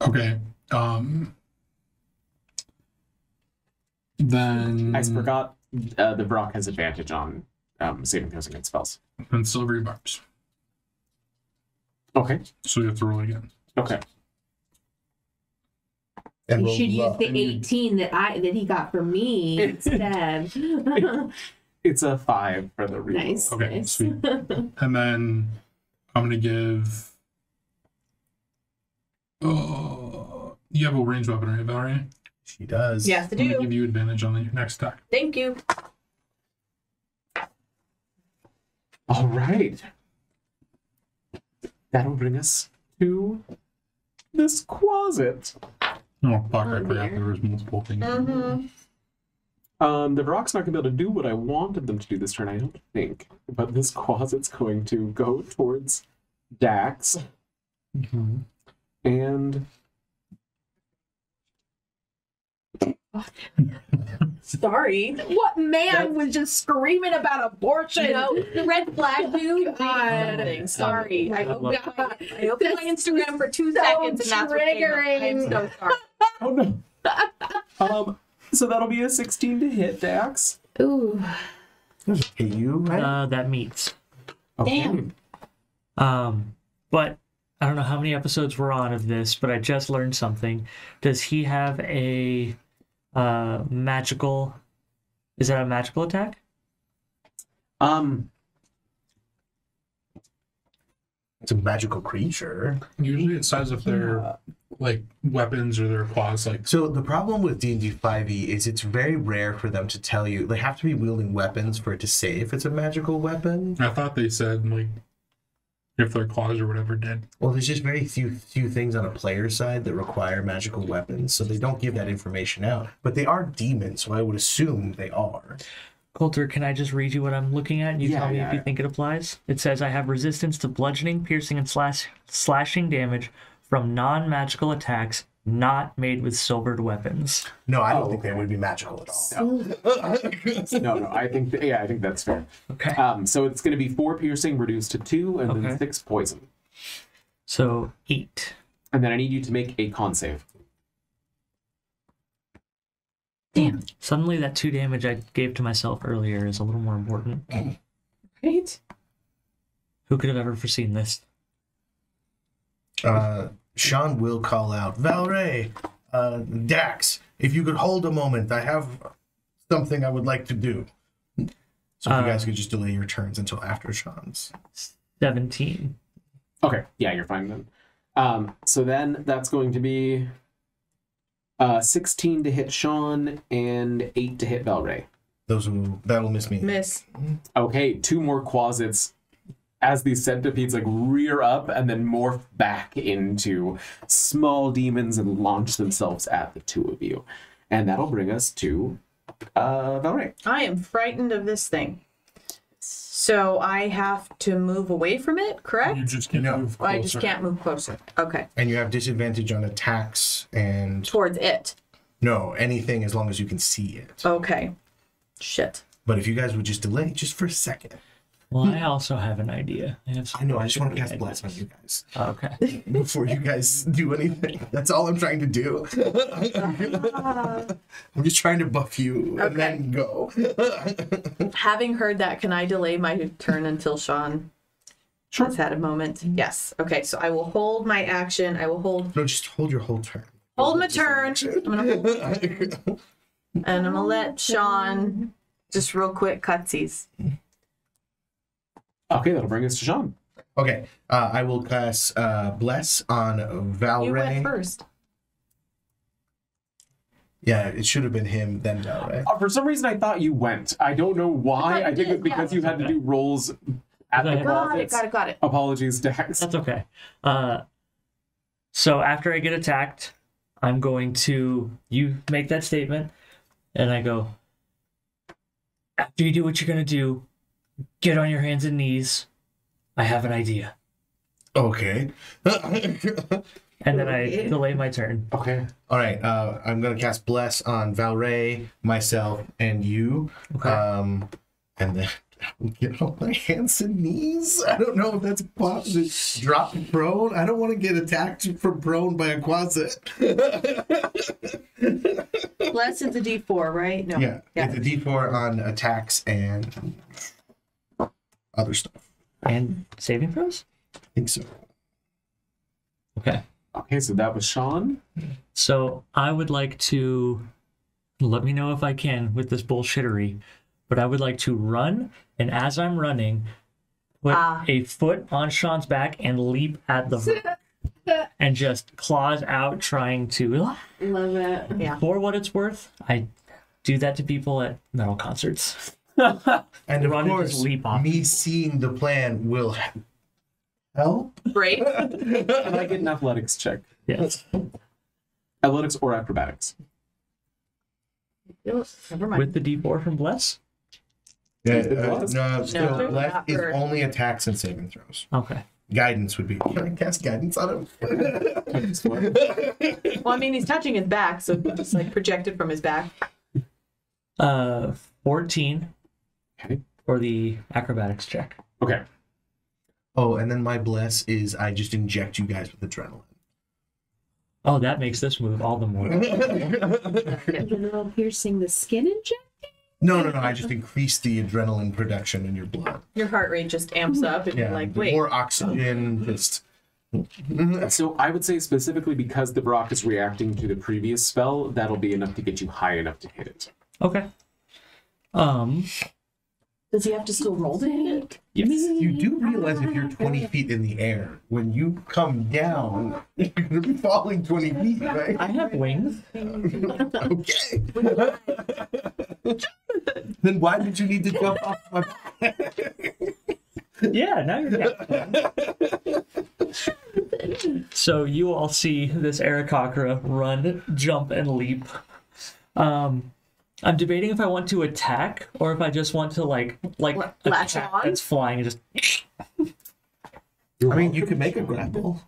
Okay. Then I forgot the Brock has advantage on saving throws against spells. and silvery barbs. Okay. So you have to roll again. Okay. And You roll should use luck. the 18 that he got for me instead. It's a 5 for the reroll. Nice. Okay, nice. sweet. And then I'm gonna give. You have a ranged weapon, right, Valerie? She does. Yes, I I'm gonna do. give you advantage on the next attack. Thank you. All right. That'll bring us to this closet. Oh fuck! I Oh, forgot dear. there was multiple things. Mm-hmm. The Brock's not gonna be able to do what I wanted them to do this turn, I don't think. But this closet's going to go towards Dax and Sorry. What man was just screaming about abortion? No, the red flag dude. God. Sorry. I opened God. my Instagram for 2 seconds and that's what came up. I'm so sorry. oh no. So that'll be a 16 to hit, Dax. Ooh. Hey, you, right? That meets. Okay. Damn. But I don't know how many episodes we're on of this, but I just learned something. Does he have a magical? Is that a magical attack? It's a magical creature. Usually, it says if they're like weapons or their claws, like So the problem with D&D 5e is it's very rare for them to tell you. They have to be wielding weapons for it to say if it's a magical weapon. I thought they said like if their claws or whatever did. Well, there's just very few things on a player's side that require magical weapons, so they don't give that information out. But they are demons, so I would assume they are. Coulter, can I just read you what I'm looking at and you Yeah, tell me yeah, if you yeah. think it applies? It says, I have resistance to bludgeoning, piercing, and slashing damage from non-magical attacks not made with silvered weapons. No, I don't Oh, think okay. they would be magical at all. No, I think I think that's fair. Okay. So it's going to be 4 piercing reduced to 2, and then Okay. 6 poison. So 8. And then I need you to make a con save. Damn. Suddenly that 2 damage I gave to myself earlier is a little more important. Right? Who could have ever foreseen this? Sean will call out, Valray, Dax, if you could hold a moment, I have something I would like to do. So if you guys could just delay your turns until after Sean's. 17. Okay, yeah, you're fine then. So then that's going to be 16 to hit Sean and 8 to hit Valray. That'll miss me. Miss. Okay, 2 more quasits as these centipedes like rear up and then morph back into small demons and launch themselves at the 2 of you. And that'll bring us to Valray. I am frightened of this thing. So I have to move away from it, correct? You just can move closer. I just can't move closer. Okay. And you have disadvantage on attacks and... Towards it. No, anything as long as you can see it. Okay. Shit. But if you guys would just delay just for a second. Well, I also have an idea. I know, I just want to cast Bless on you guys. Okay. Before you guys do anything. That's all I'm trying to do. I'm just trying to buff you and then go. Having heard that, can I delay my turn until Sean has had a moment? Yes. Okay, so I will hold my action. I will hold No, just hold your whole turn. my turn. I'm gonna hold and I'm gonna let Sean just real quick cutsies. Okay, that'll bring us to Sean. Okay, I will cast Bless on Valray. You went first. Yeah, it should have been him, then Valray. For some reason, I thought you went. I don't know why. I think it's because you had to do rolls at the closets. Got it. Apologies, Dax. That's okay. So after I get attacked, I'm going to... You make that statement, and I go... After you do what you're going to do, get on your hands and knees. I have an idea. Okay. And then I delay my turn. Okay. All right, I'm going to cast Bless on Valray, myself, and you. Okay. And then I'll get on my hands and knees. I don't know if that's possible. Drop prone. I don't want to get attacked from prone by a quasit. Bless is a D4, right? No. Yeah, it's a D4 on attacks and other stuff. And saving throws? I think so. Okay. Okay, so that was Sean. So I would like to... Let me know if I can with this bullshittery. But I would like to run, and as I'm running, put a foot on Sean's back and leap at the and just claws out, trying to. Love it. Yeah. For what it's worth, I do that to people at metal concerts. And of Run and just course, leap off. me seeing the plan will help. Brave. Can I get an athletics check? Yes. Athletics or acrobatics? Never mind. With the D4 from Bless? Yeah, Bless? no, still, No, Bless not is for- only attacks and saving throws. Okay. Guidance would be. Can I cast guidance on him? Well, I mean, he's touching his back, so it's like projected from his back. 14 Okay. for the acrobatics check. Okay. Oh, and then my bless is I just inject you guys with adrenaline. Oh, that makes this move all the more. Adrenal piercing the skin injection? No. I just increase the adrenaline production in your blood. Your heart rate just amps up, and you're like, wait. More oxygen, just. So I would say specifically because the Brock is reacting to the previous spell, that'll be enough to get you high enough to hit it. Okay. Does he have to still roll to hit it? Yes. You do realize if you're 20 feet in the air, when you come down, you're going to be falling 20 feet, right? I have wings. Okay. Then why did you need to jump off my back? Yeah, now you're So you all see this Aarakocra run, jump, and leap. I'm debating if I want to attack or if I just want to like a Latch cat on? that's flying and just. I mean, you could make a grapple.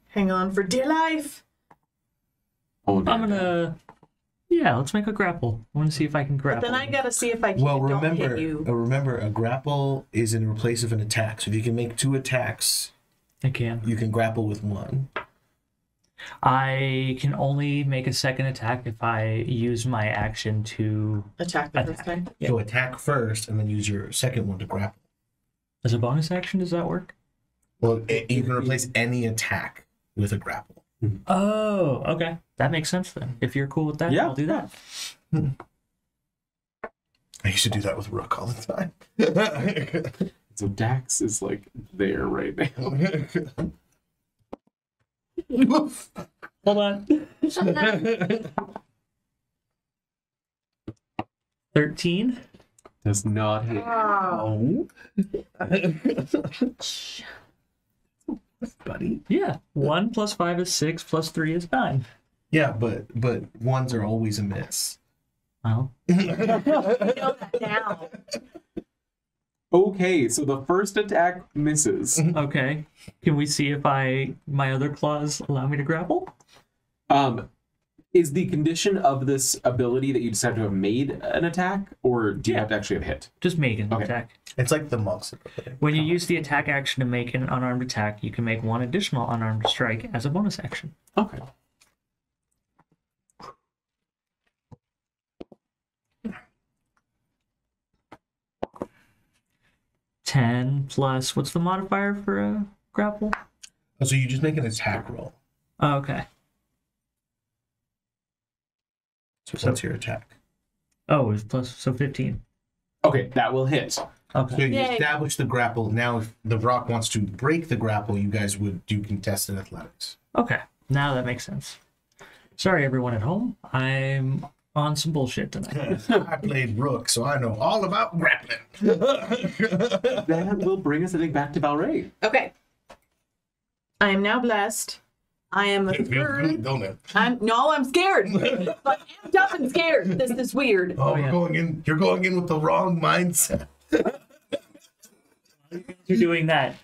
Hang on for dear life. Oh, I'm gonna. Yeah, let's make a grapple. I want to see if I can grapple. Then I gotta see if I can Well, don't remember, hit you. remember, a grapple is in place of an attack. So if you can make 2 attacks, I can. you can grapple with 1. I can only make a second attack if I use my action to Attack the first time. Yeah. So attack first, and then use your second one to grapple. As a bonus action. Does that work? Well, you can replace any attack with a grapple. Oh, okay. That makes sense then. If you're cool with that, Yeah. I'll do that. I used to do that with Rook all the time. So Dax is like there right now. Hold on. 13. Does not hit. Wow. Buddy. Yeah. 1 + 5 is 6 + 3 is 9. Yeah, but ones are always a miss. Well, You know that now. Okay, so the first attack misses. okay. Can we see if my other claws allow me to grapple? Is the condition of this ability that you just have to have made an attack, or do you have to actually have hit? Just make an Okay. attack. It's like the monks. When you use the attack action to make an unarmed attack, you can make 1 additional unarmed strike as a bonus action. Okay. Ten plus what's the modifier for a grapple? Oh, so you just make an attack roll. Oh, okay. So what's your attack? Oh, it's plus so 15. Okay, that will hit. So Okay. you Yay. establish the grapple. Now, if the rock wants to break the grapple, you guys would do contested athletics. Okay. Now that makes sense. Sorry, everyone at home. I'm on some bullshit tonight. I played Rook, so I know all about grappling. That will bring us, I think, back to Valray. Okay. I am now blessed. I am a It feels good, third. don't it? I'm scared. I'm amped up and scared. This is weird. Oh, yeah. You're going in with the wrong mindset. You're doing that.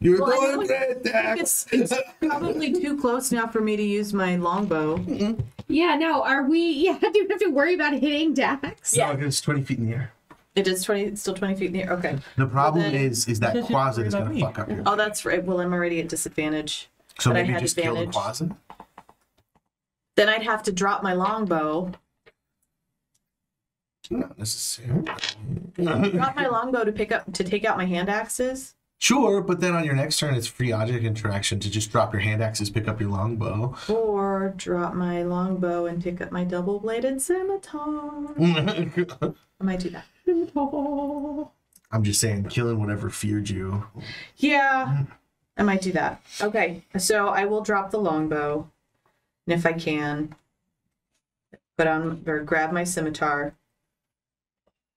You're Well, I doing know great, Dax. It's probably too close now for me to use my longbow. Yeah, no, are we? Yeah, do we have to worry about hitting Dax? Yeah. No, it's 20 feet in the air. It is 20, still 20 feet in the air. Okay. The problem Then- is that Because you closet is worry going to about fuck up your. Oh, that's right. Well, I'm already at disadvantage. So but I maybe had just kill the advantage. closet. Then I'd have to drop my longbow. Not necessarily. Drop my longbow to take out my hand axes. Sure, but then on your next turn, it's free object interaction to just drop your hand axes, pick up your longbow. Or drop my longbow and pick up my double-bladed scimitar. I might do that. I'm just saying, killing whatever feared you. Yeah, I might do that. Okay, so I will drop the longbow, and if I can, put on or grab my scimitar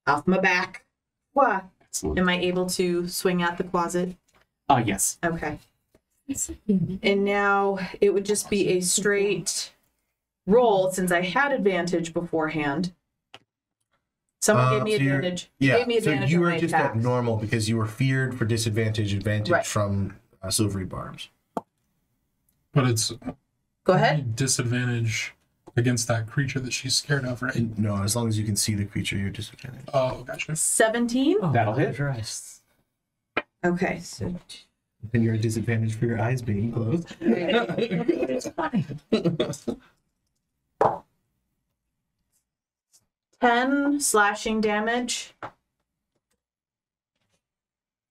off my back. What? Excellent. Am I able to swing at the closet? Yes. Okay. And now it would just be a straight roll since I had advantage beforehand. Someone gave me So you're- advantage. Yeah, Gave me so advantage you on were my just at attacks. normal because you were feared for advantage Right. from silvery barbs. But it's Go ahead. disadvantage against that creature that she's scared of, right? No, as long as you can see the creature, you're disadvantaged. Oh, gotcha. 17. Oh, That'll hit. close your eyes. Okay, so And you're at disadvantage for your eyes being closed. It's funny. 10 slashing damage.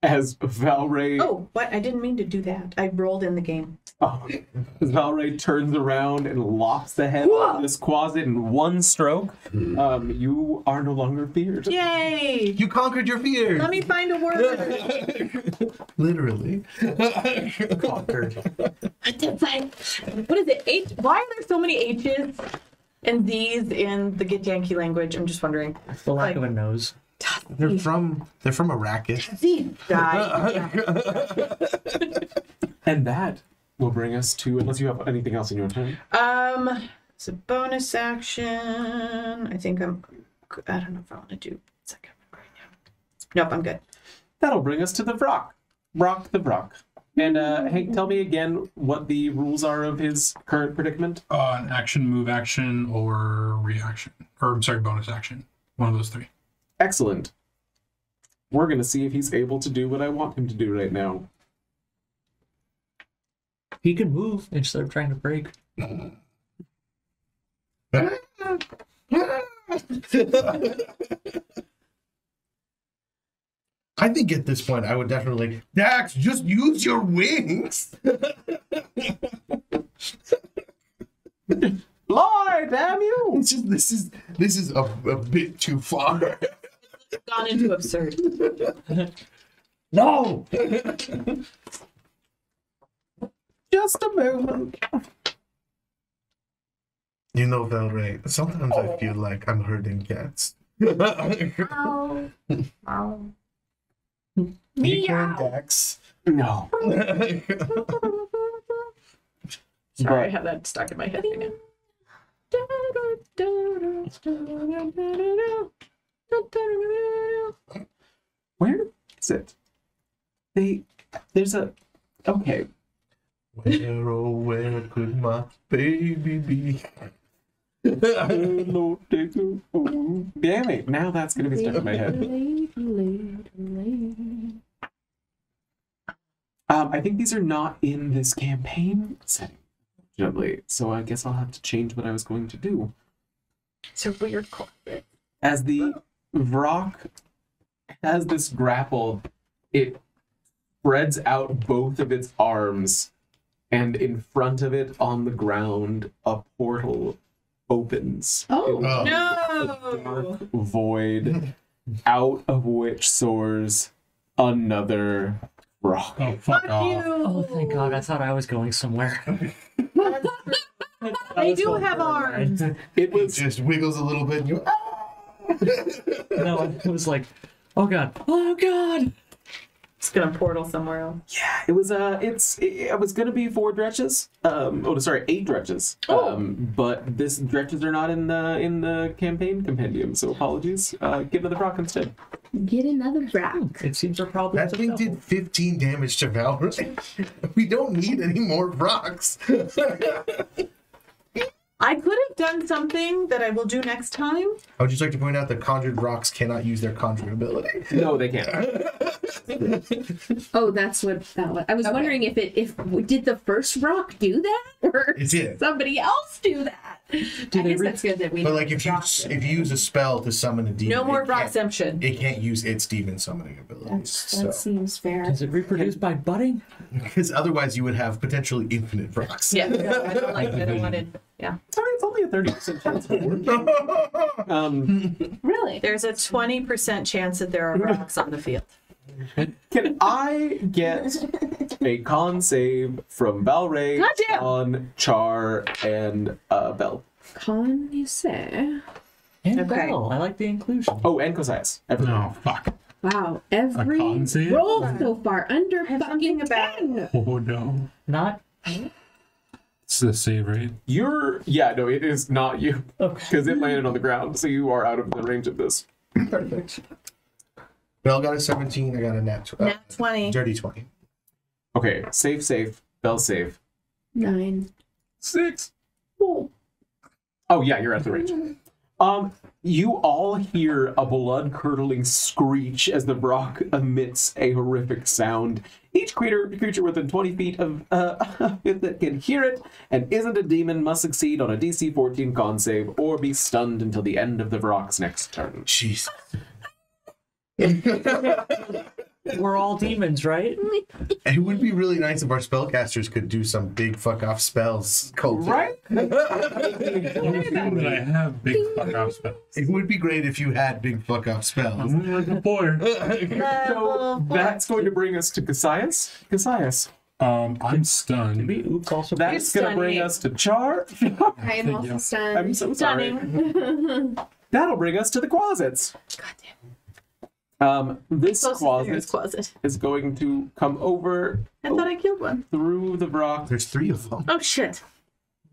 As Valray, Oh, what? I didn't mean to do that. I rolled in the game. as Valray turns around and lops the head of this closet in one stroke, you are no longer feared. Yay! You conquered your fears. Let me find a word. Literally. Conquered. What is it? H? Why are there so many H's and Z's in the Get Yankee language? I'm just wondering. The lack of a nose. They're from Arrakis. Z. Die. And that will bring us to, unless you have anything else in your turn. It's a bonus action. I think I don't know if I want to do second right now. Nope, I'm good. That'll bring us to the Vrock. Brock the Vrock. And Hank, tell me again what the rules are of his current predicament. An action, move action, or reaction. Or, I'm sorry, bonus action. One of those three. Excellent. We're going to see if he's able to do what I want him to do right now. He can move instead of trying to break. I think at this point I would definitely, Dax, just use your wings. Fly, damn you! It's just, this is a bit too far. Gone into absurd. No. Just a moment. You know, Valray, sometimes I feel like I'm herding cats. Ow. Ow. You can, Dax. No. Sorry, I have that stuck in my head again. Where is it? There's a... Okay. Where, oh, where could my baby be? Hello, Digger. Damn it. Now that's going to be stuck in my head. I think these are not in this campaign setting, unfortunately. So I guess I'll have to change what I was going to do. It's a weird carpet. As the Vrock has this grapple, it spreads out both of its arms, and in front of it on the ground, a portal opens. Oh. into No! a dark void, out of which soars another Vrock. Oh, fuck off. Oh, thank God. I thought I was going somewhere. They do have arms. It It was just wiggles a little bit and you... No, it was like, oh God. Oh God. It's gonna portal somewhere else. yeah. It was it was gonna be 4 dretches. 8 dretches. But this dretches are not in the campaign compendium, so apologies. Get another Vrock instead. Get another Brock. It seems our problem. That thing did 15 damage to Valray. We don't need any more rocks. I could have done something that I will do next time. I would just like to point out that conjured rocks cannot use their conjuring ability. No, they can't. Oh, that's what that was. I was wondering if did the first rock do that, or It did. somebody else do that? I guess that's good that we. But like if you use a spell to summon a demon, No more it can't- exemption. It can't use its demon summoning abilities. That seems fair. Does it reproduce by budding? Because otherwise you would have potentially infinite rocks. Yeah, no, I don't like it. I wanted. Yeah. I mean, it's only a 30% chance of it working. Really? There's a 20% chance that there are rocks on the field. Can I get a con save from Valray, Goddamn! on Char, and Bell? Con, you say? And Okay. Bell. I like the inclusion. Oh, and Cosias. Everything. No, fuck. Wow, every con save? roll so far under have fucking something about- 10. Oh, no. Not. It's the save rate. No, it is not you. Okay. Because it landed on the ground, so you are out of the range of this. Perfect. Bell got a 17, I got a nat 20. dirty 20. Okay, save. Bell save. 9. 6. Oh, yeah, you're at the range. You all hear a blood-curdling screech as the Vrock emits a horrific sound. Each creature within 20 feet of it that can hear it and isn't a demon must succeed on a DC 14 con save or be stunned until the end of the Vrock's next turn. Jeez. We're all demons, right? It would be really nice if our spellcasters could do some big fuck off spells. Right? That I have big fuck off spells. It would be great if you had big fuck off spells. I'm like a boy. So that's going to bring us to Cosias. Cosias. I'm stunned. We oops also. That's going to bring us to Char. I am also stunned. I'm so sorry. Stunning. That'll bring us to the Quasits. Goddamn. This Closest closet is going to come over I thought I killed one. through the rock There's 3 of them. Oh shit.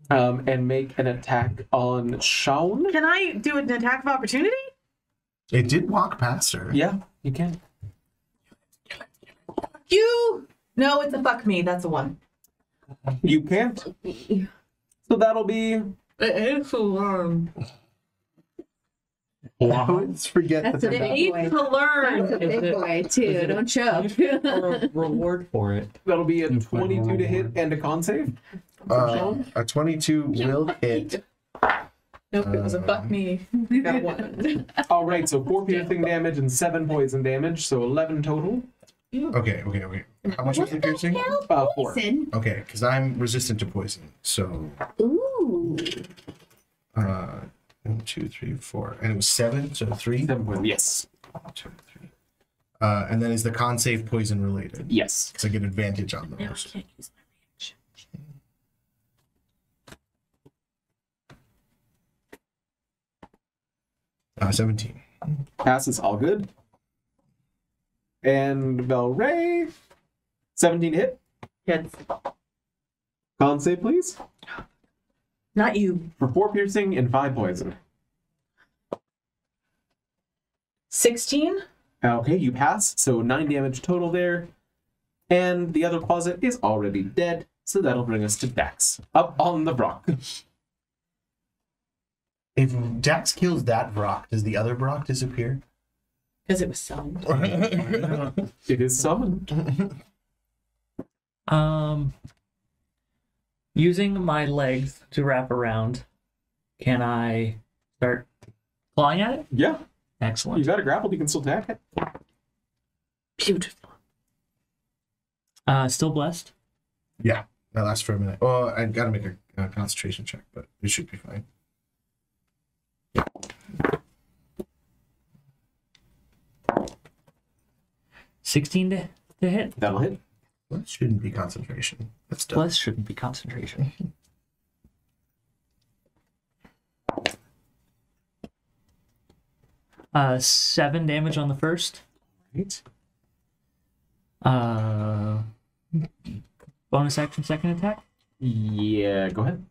and make an attack on Shaun. Can I do an attack of opportunity? It did walk past her. Yeah, you can. You. No, it's a fuck me. That's a 1. You can't. So that'll be. It's a 1. I always forget That's that a they're big Need boy. to learn. That's a big boy too. Don't choke. Or a reward for it. That'll be a 22 to hit and a con save. a 22 will hit. Nope, it was a fuck me. I got a 1. All right, so 4 piercing damage and 7 poison damage, so 11 total. Okay. How much was the piercing? 4. Poison. Okay, because I'm resistant to poison. So, Ooh. 1, 2, 3, 4. And it was 7, so 3. 7 poison. Yes. 1, 2, 3. And then is the con save poison related? Yes. Because I get advantage on No, I those. can't use my reaction. 17. Passes all good. And Velray. 17 hit. Hits. Con save, please. Not you. For 4 piercing and 5 poison. 16. Okay, you pass, so 9 damage total there. And the other closet is already dead, so that'll bring us to Dax. Up on the rock. If Dax kills that Brock, does the other Brock disappear? Because it was summoned. It is summoned. Using my legs to wrap around, can I start clawing at it? Yeah, you Excellent. got it grappled, you can still attack it. Beautiful. Still blessed. Yeah, that lasts for a minute. Oh, I gotta make a concentration check, but it should be fine. 16 to hit. That'll hit. That shouldn't be concentration. That's done. Bless shouldn't be concentration. Uh, 7 damage on the first. Right. Bonus action, second attack. Yeah, go ahead.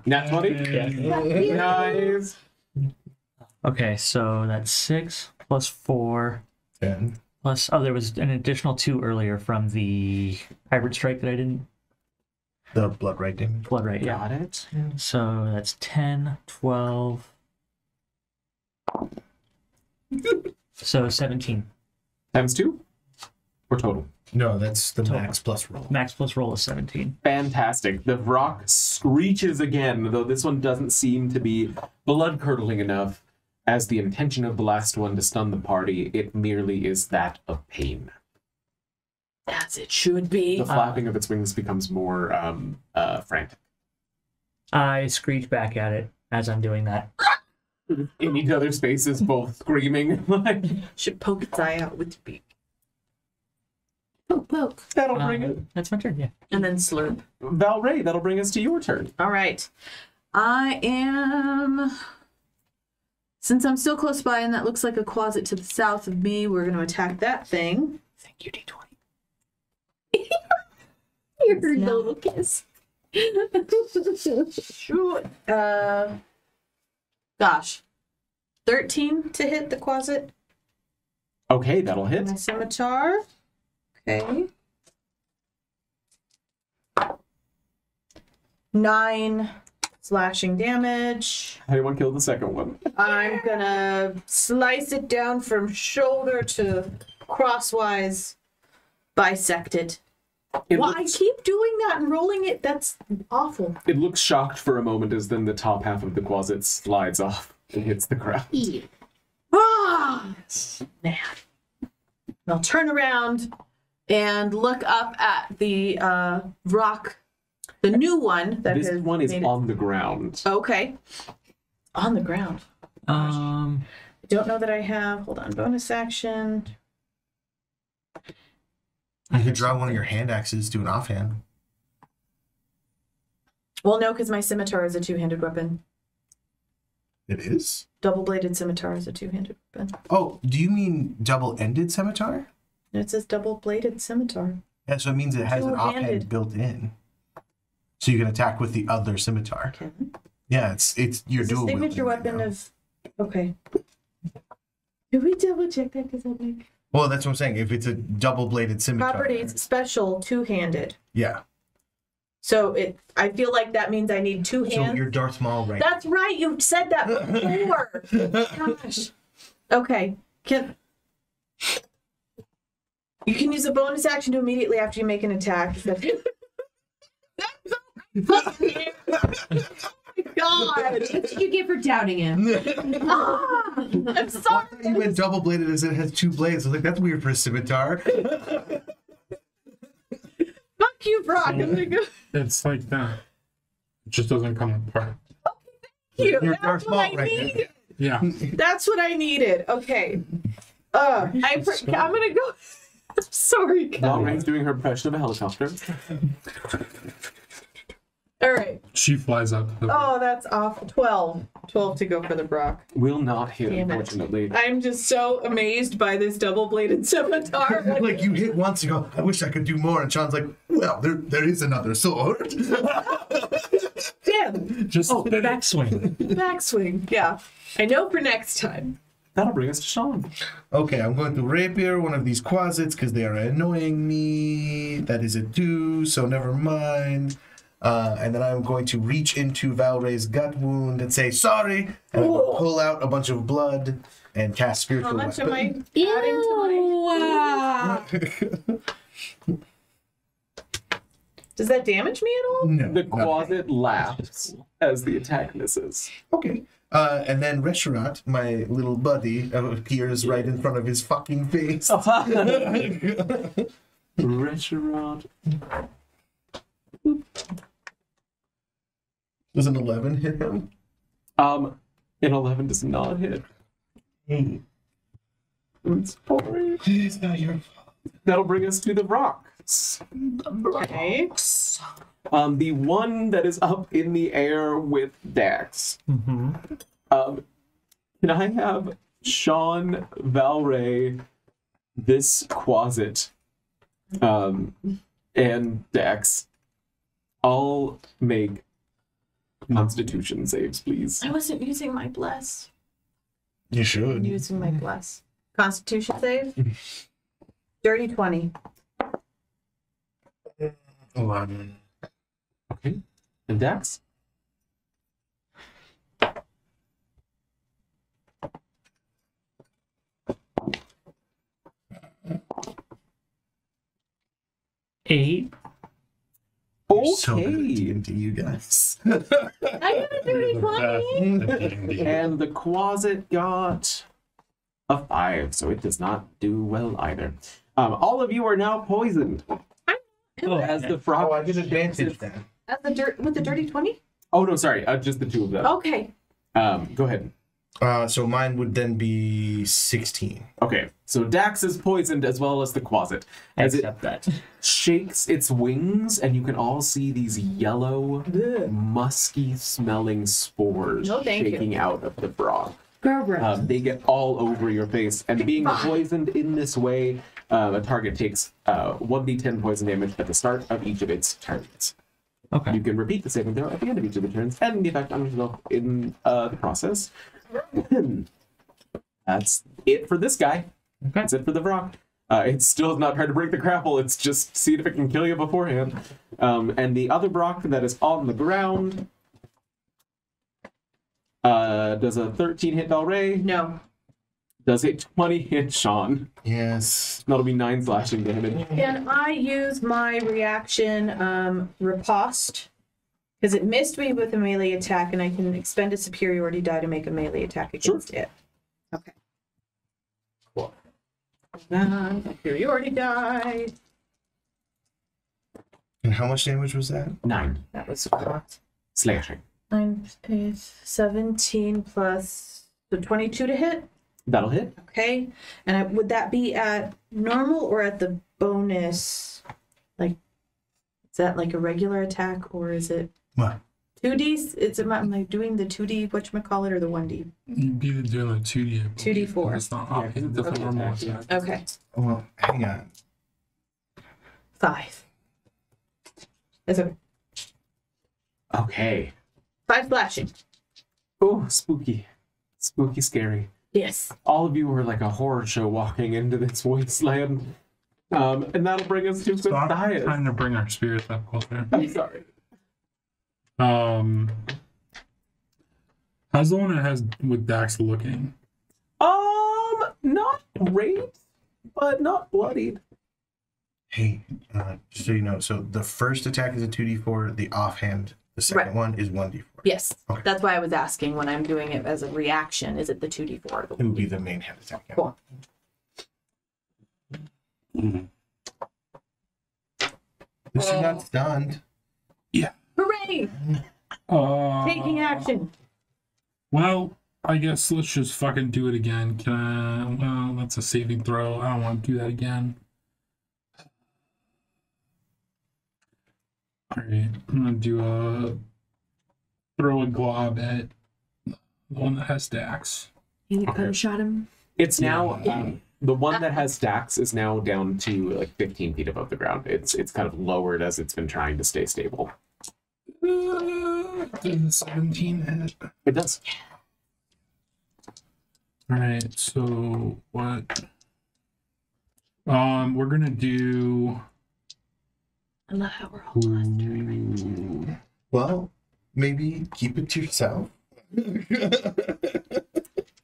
Nat 20? Nice. Okay, so that's 6 plus 4 10. plus. Oh, there was an additional 2 earlier from the hybrid strike that I didn't. The blood right damage. Blood right, yeah. Got it. So that's 10, 12. So 17. Times 2? Or total? No, that's the Total. max plus roll. Max plus roll is 17. Fantastic. The rock screeches again, though this one doesn't seem to be blood-curdling enough as the intention of the last one to stun the party. It merely is that of pain. As it should be. The flapping of its wings becomes more frantic. I screech back at it as I'm doing that. In each other's faces, both screaming. Like, Should poke its eye out with the beak. Poke, poke. that'll bring it. That's my turn, yeah. And then slurp. Valray, that'll bring us to your turn. All right. I am. Since I'm still close by and that looks like a closet to the south of me, we're going to attack that thing. Thank you, D20. Your little kiss. Shoot. Gosh. 13 to hit the closet. Okay, that'll hit. My scimitar. Okay. 9 slashing damage. Anyone kill the second one? I'm gonna slice it down from shoulder to crosswise, bisect it. It Well, I looks, keep doing that and rolling it. That's awful. it looks shocked for a moment as then the top half of the closet slides off and hits the ground. Ah, man. I'll turn around and look up at the rock, the new one that This has one is made it- on the ground. Okay. On the ground. I don't know that I have. Hold on. Bonus action. You could draw one of your hand axes, do an offhand. Well, no, because my scimitar is a two-handed weapon. It is? Double-bladed scimitar is a two-handed weapon. Oh, do you mean double-ended scimitar? It says double-bladed scimitar. Yeah, so it means it has an offhand Two-handed. built in. So you can attack with the other scimitar. Okay. Yeah, it's your It's a dual signature wielding weapon right now. of. Okay. Can we double check that? Because I'm like. Well, that's what I'm saying. If it's a double-bladed scimitar. Properties special two-handed. Yeah. So I feel like that means I need two So hands. you're Darth Maul right That's right. You said that before. Gosh. Okay. You can use a bonus action to immediately after you make an attack. God. That's what you get for doubting him. I'm sorry. You went double-bladed as it has two blades. I was like, that's weird for a scimitar. Fuck you, Brock. I'm gonna go. It's like that. It just doesn't come apart. You. You're That's Darth what Maul I right there. needed. Yeah. That's what I needed. Okay. I'm gonna go. I'm sorry, guys. Valray's doing her impression of a helicopter. All right. She flies up. Oh, that's awful. 12. 12 to go for the Brock. Will not hit, Damn it. unfortunately. I'm just so amazed by this double-bladed scimitar. Like you hit once, you go, I wish I could do more. And Sean's like, well, there is another sword. Damn. Just Backswing. Backswing. Yeah. I know for next time. That'll bring us to Sean. Okay, I'm going to rapier one of these quasits because they are annoying me. That is a 2, so never mind. And then I'm going to reach into Valray's gut wound and say sorry, and I'm going to pull out a bunch of blood and cast spiritual How much am I weapon. adding to my... Does that damage me at all? No. The not quasit laughs as the attack misses. Okay. And then Reshirat, my little buddy, appears right in front of his fucking face. Reshirat. Does an 11 hit him? An 11 does not hit. Hey. I'm sorry. It's not your fault. That'll bring us to the rocks. Okay. The one that is up in the air with Dax. Mm-hmm. Can I have Sean, Valray, this quasit, and Dax all make Constitution saves, please? I wasn't using my bless. You I'm should. using my bless. Constitution save? Dirty 20. 11. Okay. And Dax? Eight. So good Okay. into you guys. I got a dirty 20. And the quasit got a 5, so it does not do well either. All of you are now poisoned. As the frog. Oh, I get advantage then. With the dirty 20? Oh no, sorry, just the two of them. Okay. Go ahead. So mine would then be 16. Okay, so Dax is poisoned as well as the quasit. As it Accept that. shakes its wings, and you can all see these yellow, musky smelling spores No, thank you. shaking out of the frog. Gross. They get all over your face, and being poisoned in this way, a target takes 1d10 poison damage at the start of each of its turns. Okay. You can repeat the saving throw at the end of each of the turns, and the effect on yourself in the process. That's it for this guy. Okay. That's it for the frog. It's still not trying to break the grapple. It's just seeing if it can kill you beforehand. And the other Brock that is on the ground does a 13 hit Valray. No. Does a 20 hit Sean. Yes. That'll be 9 slashing damage. Can I use my reaction riposte? Because it missed me with a melee attack, and I can expend a superiority die to make a melee attack against it. Okay. Cool. Superiority die. And how much damage was that? 9 That was what? slashing. 9 is 17 plus the 22 to hit. That'll hit. Okay. And would that be at normal or at the bonus? Like, is that like a regular attack or is it? What? 2D. Am I doing the 2D whatchamacallit or the 1D? You'd be doing the 2D. 2D4. It's not Yeah, obvious. it's It's a a normal attack, attack. Okay. Well, hang on. 5. That's okay. Okay. 5 slashing. Oh, spooky. Spooky, scary. Yes. All of you are like a horror show walking into this wasteland. And that'll bring us to Stop Matthias. trying to bring our spirits up closer. I'm sorry. How's the one that has with Dax looking? Not great, but not bloodied. Hey, just so you know, so the first attack is a 2d4, the offhand, the second Right. one is 1d4. Yes. Okay. That's why I was asking when I'm doing it as a reaction. Is it the 2D4 or the It would be the main hand attack. Yeah. Cool. This is not stunned. Hooray! Taking action. Well, I guess let's just fucking do it again. Can I? Well, that's a saving throw. I don't want to do that again. Alright, I'm gonna do a throw a glob at the one that has Dax. You could have shot him. It's now the one that has stacks is now down to like 15 feet above the ground. It's kind of lowered as it's been trying to stay stable. Does 17 hit? It does. Alright, so what? We're gonna do. I love how we're all Ooh. Well, maybe keep it to yourself.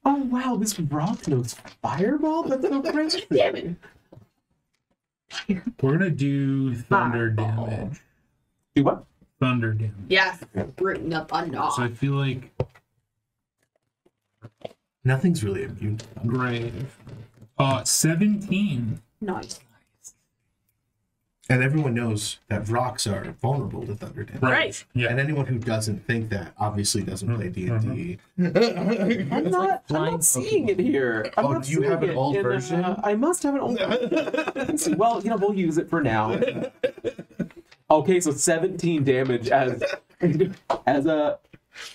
Oh wow, this rock knows fireball? That's so crazy. Damn it. We're gonna do thunder Fireball. damage. Do what? Thunder damage. Yes. Bring the thunder. So I feel like Nothing's really immune to thunder. great. 17. Nice. And everyone knows that rocks are vulnerable to thunder damage. Right. Yeah. And anyone who doesn't think that obviously doesn't play D&D. I'm not seeing it here. I'm Oh, not do you seeing have an it old in, version? I must have an old version. Well, we'll use it for now. Okay, so 17 damage as a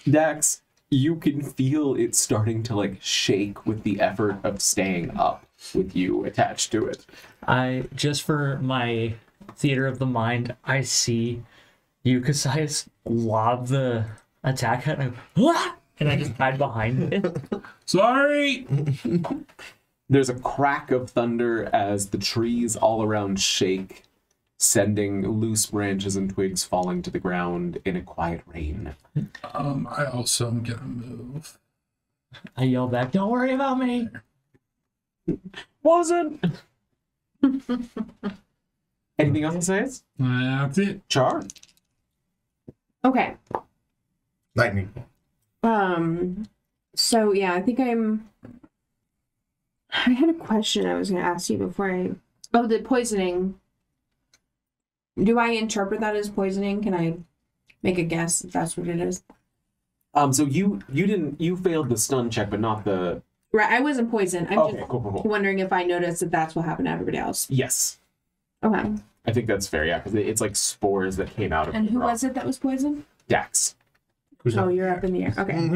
Dax, you can feel it starting to like shake with the effort of staying up with you attached to it. Just for my theater of the mind, I see Yukasai's lob the attack at and I just hide behind it. Sorry. There's a crack of thunder as the trees all around shake, sending loose branches and twigs falling to the ground in a quiet rain. I also am gonna move. I yell back, "Don't worry about me." Wasn't. Anything else to say? That's it. Char? Okay. Lightning. So yeah, I think I had a question I was gonna ask you before the poisoning. Do I interpret that as poisoning? Can I make a guess if that's what it is? So you failed the stun check, but not the. Right, I wasn't poisoned. I'm Okay, just cool. wondering if I noticed that that's what happened to everybody else. Yes. Okay. I think that's fair, yeah, because it's like spores that came out of And the who rock. was it that was poisoned? Dax. Oh, you're up in the air. Okay.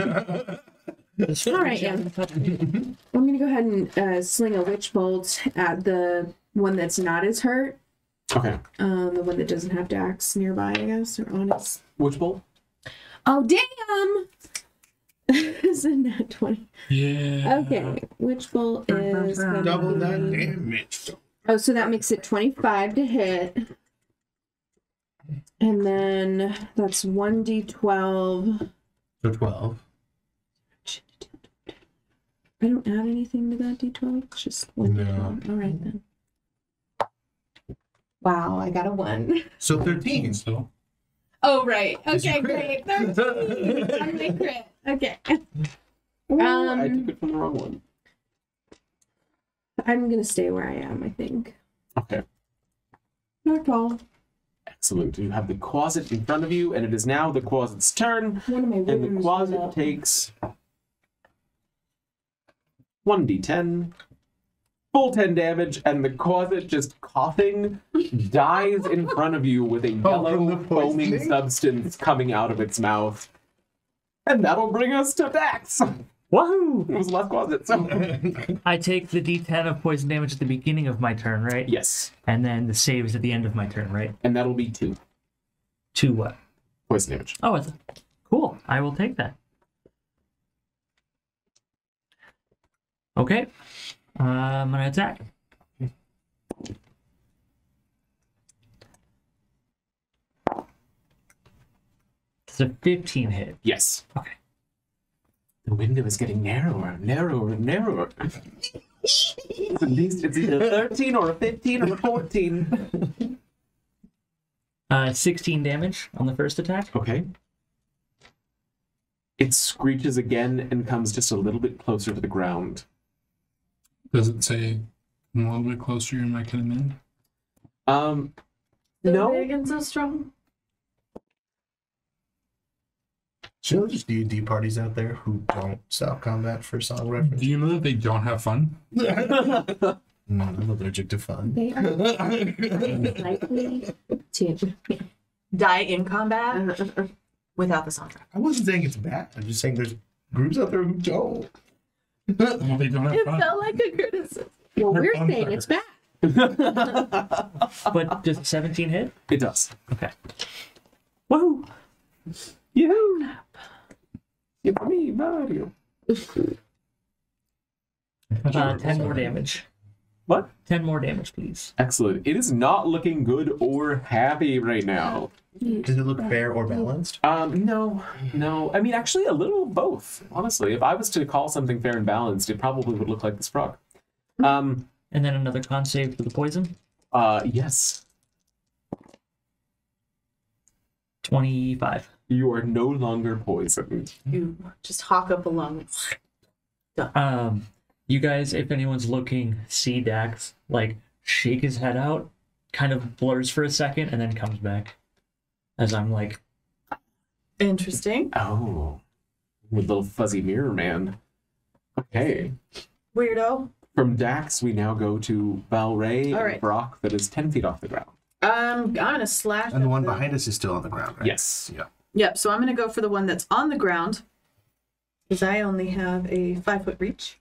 All right, yeah. I'm gonna go ahead and sling a witch bolt at the one that's not as hurt. Okay. The one that doesn't have Dax nearby, I guess, or on its. Which bolt? Oh damn! Isn't that 20? Yeah. Okay, witch bolt is gonna Double that be- damage. Oh, so that makes it 25 to hit. And then that's 1d12. So 12. I don't add anything to that d12. It's just 1d12. No. All right then. Wow, I got a 1. So 13. So Oh, right. Is your Okay, crit. great. 13. I'm my crit. Okay. I took it from the wrong one. I'm going to stay where I am, I think. Okay. Not all. Excellent. You have the closet in front of you, and it is now the closet's turn. One of my And the wounds closet was up. takes 1d10, full 10 damage, and the closet, just coughing, dies in front of you with a from yellow the foaming poisoning? substance coming out of its mouth. And that'll bring us to Dax. Woohoo! It was last closet. So. I take the D10 of poison damage at the beginning of my turn, right? Yes. And then the saves at the end of my turn, right? And that'll be 2 To what? poison damage. Oh, it's cool. I will take that. Okay. I'm gonna attack. It's a 15 hit. Yes. Okay. The window is getting narrower, narrower, narrower. At least it's either 13 or a 15 or a 14. 16 damage on the first attack. Okay. It screeches again and comes just a little bit closer to the ground. Does it say I'm a little bit closer? You might come in. So No. big and so strong. So there's D&D parties out there who don't stop combat for song reference. Do you know that they don't have fun? I'm allergic to fun. They are likely to. Die in combat without the soundtrack. I wasn't saying it's bad. I'm just saying there's groups out there who don't. Well, they don't have It fun. felt like a criticism. Well, we're I'm saying sorry. it's bad. But does 17 hit? It does. Okay. Woohoo! Yoo-hoo! It's me, Mario. 10 more damage. What? 10 more damage, please. Excellent. It is not looking good or happy right now. Does it look fair or balanced? No. I mean, actually, a little of both. Honestly, if I was to call something fair and balanced, it probably would look like this frog. And then another con save for the poison. Yes. 25. You are no longer poisoned. You just hawk up a lung. You guys, if anyone's looking, see Dax like shake his head out, kind of blurs for a second, and then comes back. As I'm like, Interesting. Oh, with little fuzzy mirror man. Okay. Weirdo. From Dax, we now go to Valray All and right. Brock that is 10 feet off the ground. I'm gonna slash. And the at one behind us is still on the ground, right? Yes. Yeah. Yep. So I'm gonna go for the one that's on the ground because I only have a 5-foot reach.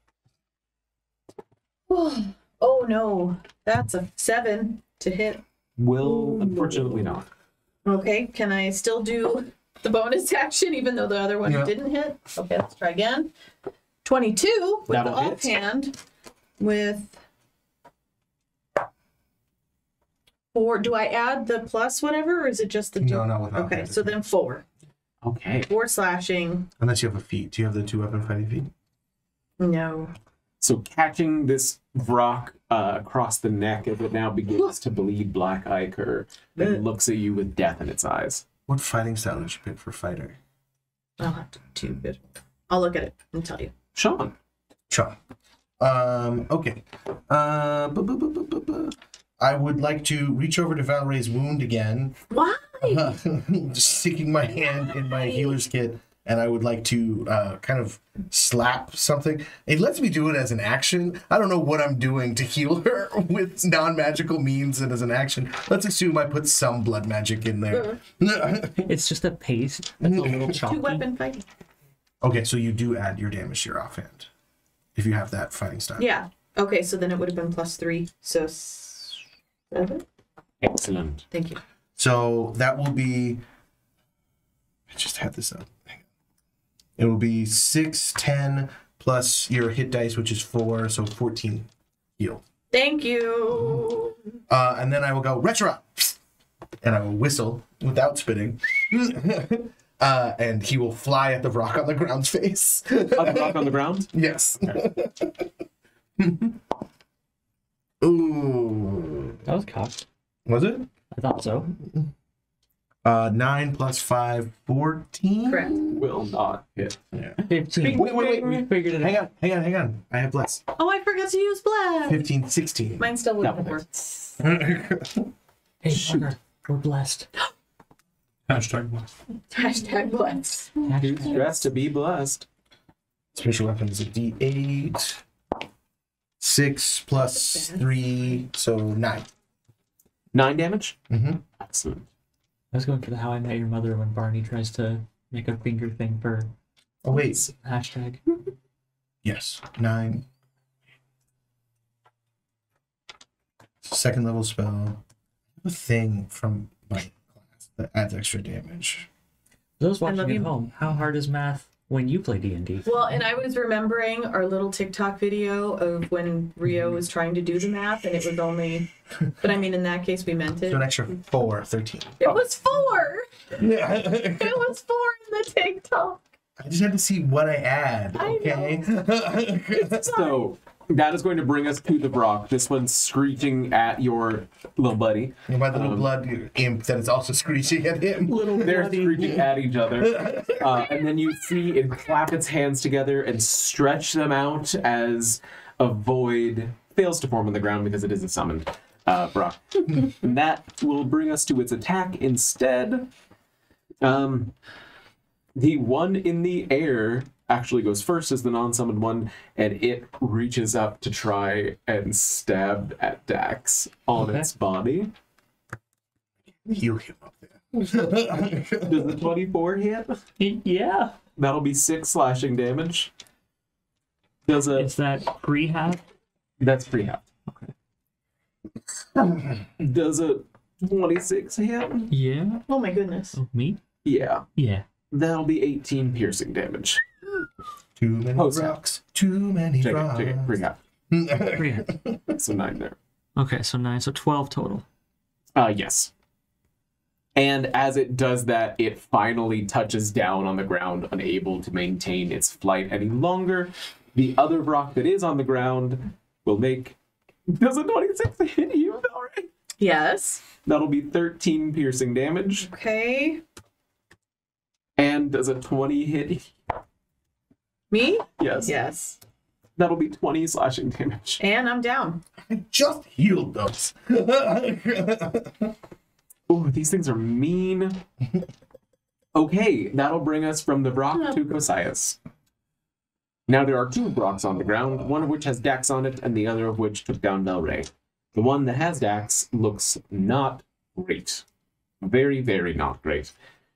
Oh no, that's a 7 to hit. Will, unfortunately not. Okay, can I still do the bonus action even though the other one Yeah. didn't hit? Okay, let's try again. 22 with That'll the hit. offhand with 4. Do I add the plus whatever or is it just the No, not with Okay, offhand. so then 4. Okay. 4 slashing. Unless you have a feat. Do you have the 2-weapon fighting feat? No. So catching this Brock across the neck as it now begins to bleed black ichor and looks at you with death in its eyes. What fighting style did you pick for fighter? I'll have to do it. I'll look at it and tell you. Sean. Sure. Okay. I would like to reach over to Valerie's wound again. Why? Just sticking my hand in my healer's kit, and I would like to kind of slap something. It lets me do it as an action. I don't know what I'm doing to heal her with non-magical means and as an action. Let's assume I put some blood magic in there. it's just a paste. That's a little chalky. 2-weapon fighting. Okay, so you do add your damage to your offhand. If you have that fighting style. Yeah. Okay, so then it would have been +3. So 7. Excellent. Thank you. So that will be. I just had this up. Hang on. It will be 6, 10 plus your hit dice, which is 4, so 14 heal. Thank you. And then I will go retro, and I will whistle without spitting. And he will fly at the rock on the ground's face. Rock on the ground? Yes. Ooh. That was cocked. Was it? I thought so. 9 plus 5, 14. Correct. Will not hit. Yeah. 15. Wait. We figured it out. Hang on. I have bless. Oh, I forgot to use blast. 15, 16. Mine still That wouldn't one work. Hey, Parker, we're blessed. Hashtag blessed. Hashtag blast. Too stressed to be blessed. Special weapon is a D8. 6 plus 3, so 9. 9 damage? Mm-hmm. Excellent. I was going for the How I Met Your Mother when Barney tries to make a finger thing for Oh, wait. hashtag. Yes. 9. Second level spell. A thing from my class that adds extra damage. Those watching love at you. home, how hard is math when you play D&D? Well, and I was remembering our little TikTok video of when Rio was trying to do the math, and it was only. But I mean, in that case, we meant it. So an extra 4, 13. It was 4. Yeah. It was 4 in the TikTok. I just had to see what I add, I okay? So that is going to bring us to the Brock. This one's screeching at your little buddy. And my little blood imp that is also screeching at him. They're screeching at each other. And then you see it clap its hands together and stretch them out as a void fails to form on the ground because it is a summoned Brock. And that will bring us to its attack instead. The one in the air actually goes first as the non-summoned one, and it reaches up to try and stab at Dax on its body. Heal him up there. Does the 24 hit? Yeah. That'll be 6 slashing damage. Does a Is that pre-half? That's free half. Okay. Does a 26 hit? Yeah. Oh my goodness. Oh, me? Yeah. Yeah. That'll be 18 piercing damage. Too many Post rocks. Too many Check rocks. it. Free half. Pre-half. So 9 there. Okay, so 9, so 12 total. Yes. And as it does that, it finally touches down on the ground, unable to maintain its flight any longer. The other rock that is on the ground will make... Does a 26 hit you, Valerie? Yes. That'll be 13 piercing damage. Okay. And does a 20 hit? Me? Yes. Yes. That'll be 20 slashing damage. And I'm down. I just healed those. Ooh, these things are mean. Okay, that'll bring us from the Brock to Cosias. Now there are 2 Brocks on the ground, one of which has Dax on it, and the other of which took down Velray. The one that has Dax looks not great. Very, very not great.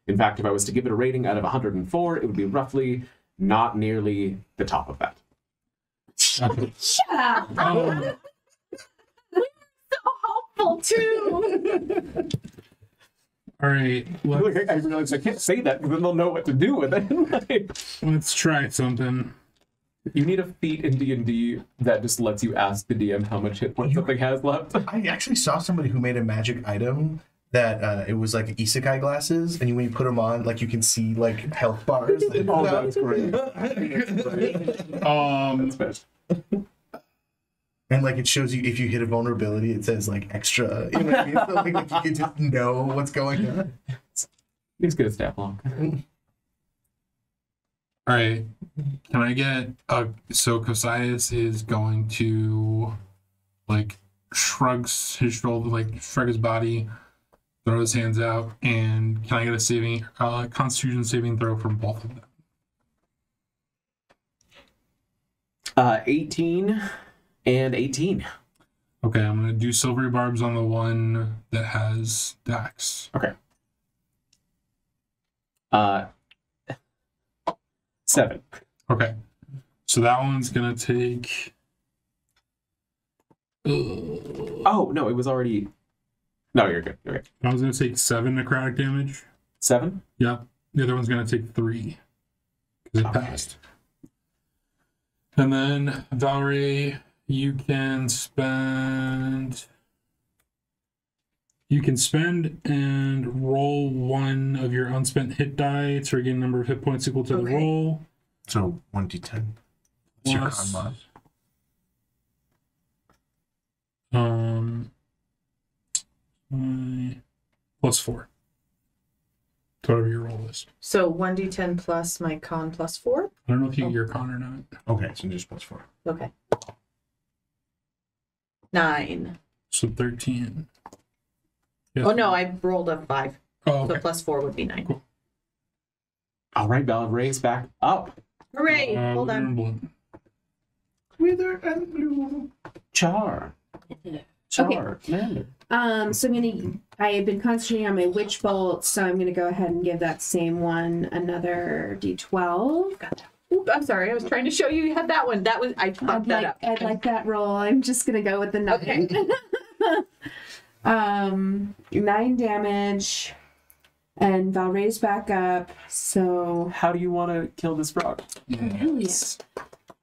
In fact, if I was to give it a rating out of 104, it would be roughly not nearly the top of that. Shut up. Oh, So hopeful too. all right. I realize I can't say that because then they'll know what to do with it. Let's try something. You need a feat in D&D that just lets you ask the DM how much hit points something has left. I actually saw somebody who made a magic item that it was like isekai glasses, and when you put them on, like you can see like health bars. Oh, that's great. That's best. And like it shows you if you hit a vulnerability, it says like extra. You know what I mean? So, like you can just know what's going on. He's good at stat block. All right. Can I get so Cosias is going to like shrugs his shoulder, like shrug his body, throw his hands out, and can I get a Constitution saving throw from both of them? 18 and 18. Okay, I'm gonna do silvery barbs on the one that has Dax. Okay. 7. Okay, so that one's gonna take. Oh, no, it was already... No, you're good. Okay. I was gonna take 7 necrotic damage. 7? Yeah, the other one's gonna take 3 because it passed. And then Valerie, you can spend and roll 1 of your unspent hit die to regain a number of hit points equal to the Okay. roll. So 1d10. It's your Plus, con mod. plus 4. To whatever your roll is. So 1d10 plus my con plus 4. I don't know if you get your con or not. Okay, so just plus 4. Okay. 9. So 13. Oh no, I rolled a 5. Oh, So okay. plus 4 would be 9. Cool. All right, Valerie's back up. Hooray! Hold on. Blood. Wither and bloom. Char. Commander. So I have been concentrating on my witch bolt, so I'm gonna go ahead and give that same one another D12. Got that. Oop, I'm sorry. I was trying to show you had that one. That was I fucked that up. I'd like that roll. I'm just gonna go with the 9. Okay. 9 damage, and Valray's back up. So How do you want to kill this frog? yes.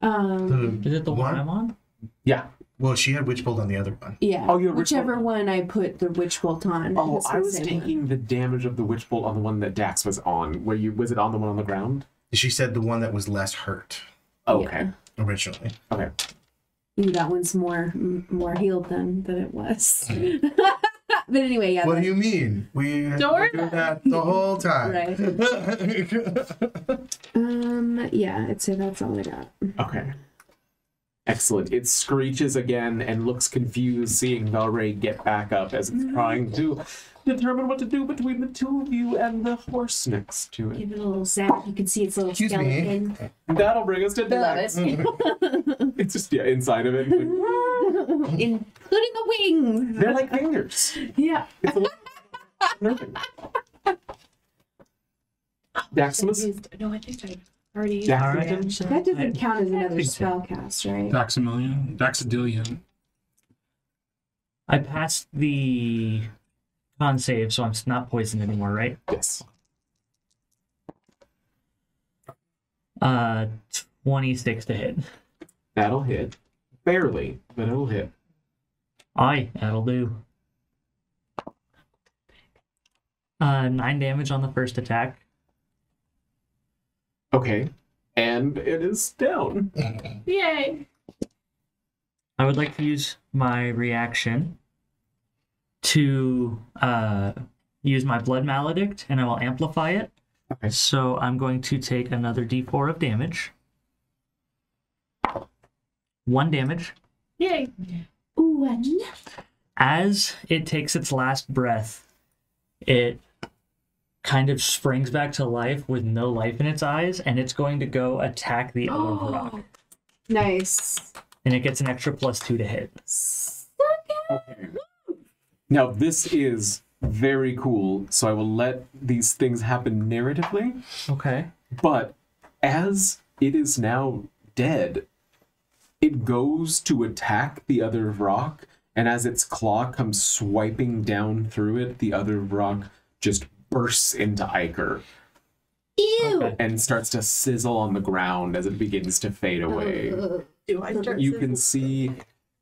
Is it the one I'm on? Yeah. Well, she had Witch Bolt on the other one. Yeah. Oh, you have witch whichever bolt? one I put the witch bolt on. Oh, It's I the was same one. taking the damage of the witch bolt on the one that Dax was on. Was it on the one on the ground? She said the one that was less hurt Okay. originally. Okay. Ooh, that one's more healed than it was. But anyway, yeah. What do you mean? We Don't worry do about that the whole time. Right. Yeah, I'd say that's all I got. Okay. Excellent. It screeches again and looks confused, seeing Valray get back up as it's trying to determine what to do between the two of you and the horse next to it. Give it a little zap. You can see its little Excuse me. skeleton. That'll bring us to Dax. It's just inside of it. Including the wings. They're like fingers. Yeah. It's a little nothing. Daximus? No, I think I already. Dax- That doesn't count as another spell cast, right? Daxadillion. I passed the con save, so I'm not poisoned anymore, right? Yes. 26 to hit. That'll hit. Barely, but it'll hit. Aye, that'll do. 9 damage on the first attack. Okay. And it is down. Yay! I would like to use my reaction to use my Blood Maledict, and I will amplify it. Okay. So I'm going to take another d4 of damage. 1 damage. Yay! Ooh, and As it takes its last breath, it kind of springs back to life with no life in its eyes, and it's going to go attack the other rock. nice. And it gets an extra +2 to hit. Okay. Now, this is very cool, so I will let these things happen narratively. Okay. But as it is now dead, it goes to attack the other rock, and as its claw comes swiping down through it, the other rock just bursts into ichor Ew. Okay. and starts to sizzle on the ground as it begins to fade away. Do I start? You can see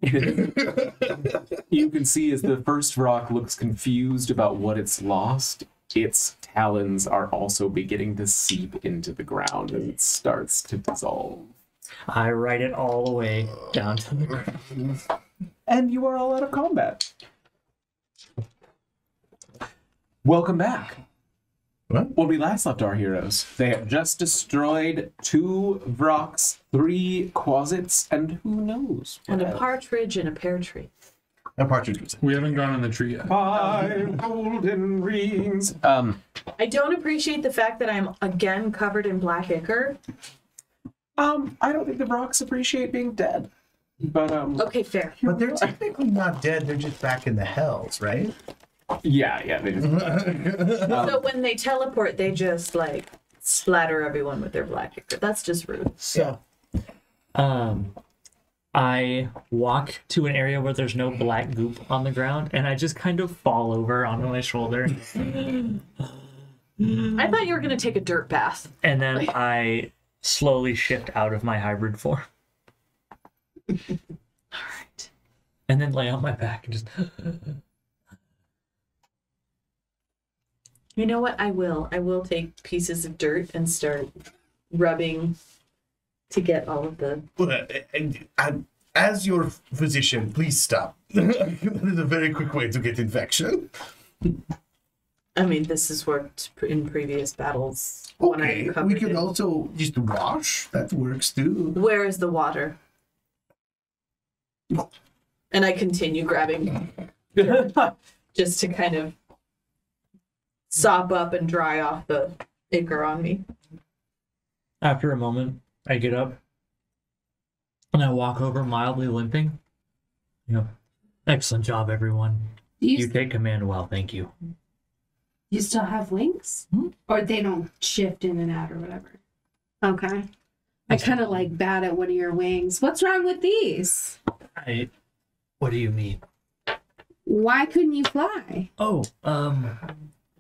you can see as the first rock looks confused about what it's lost, its talons are also beginning to seep into the ground as it starts to dissolve. I ride it all the way down to the ground. And you are all out of combat. Welcome back. What? When we last left our heroes, they had just destroyed 2 Vroks, 3 Quasits, and who knows what And a else. partridge and a pear tree. A partridge was it. We haven't gone on the tree yet. 5 golden rings. I don't appreciate the fact that I'm again covered in black ichor. I don't think the Vroks appreciate being dead. But Okay, fair. But they're technically not dead. They're just back in the hells, right? yeah, they just So when they teleport, they just like splatter everyone with their black ichor. That's just rude. So, I walk to an area where there's no black goop on the ground, and I just kind of fall over onto my shoulder. I thought you were gonna take a dirt bath. And then I slowly shift out of my hybrid form. All right. And then lay on my back and just... You know what? I will take pieces of dirt and start rubbing to get all of the. As your physician, please stop. That is a very quick way to get infection. I mean, this has worked in previous battles. when I Okay, we covered can it. also just wash. That works too. Where is the water? And I continue grabbing dirt just to kind of sop up and dry off the ichor on me. After a moment, I get up. And I walk over mildly limping. Excellent job, everyone. You take command well, thank you. You still have wings? Or they don't shift in and out or whatever? Okay. I kind of like bat at one of your wings. What's wrong with these? What do you mean? Why couldn't you fly? Oh,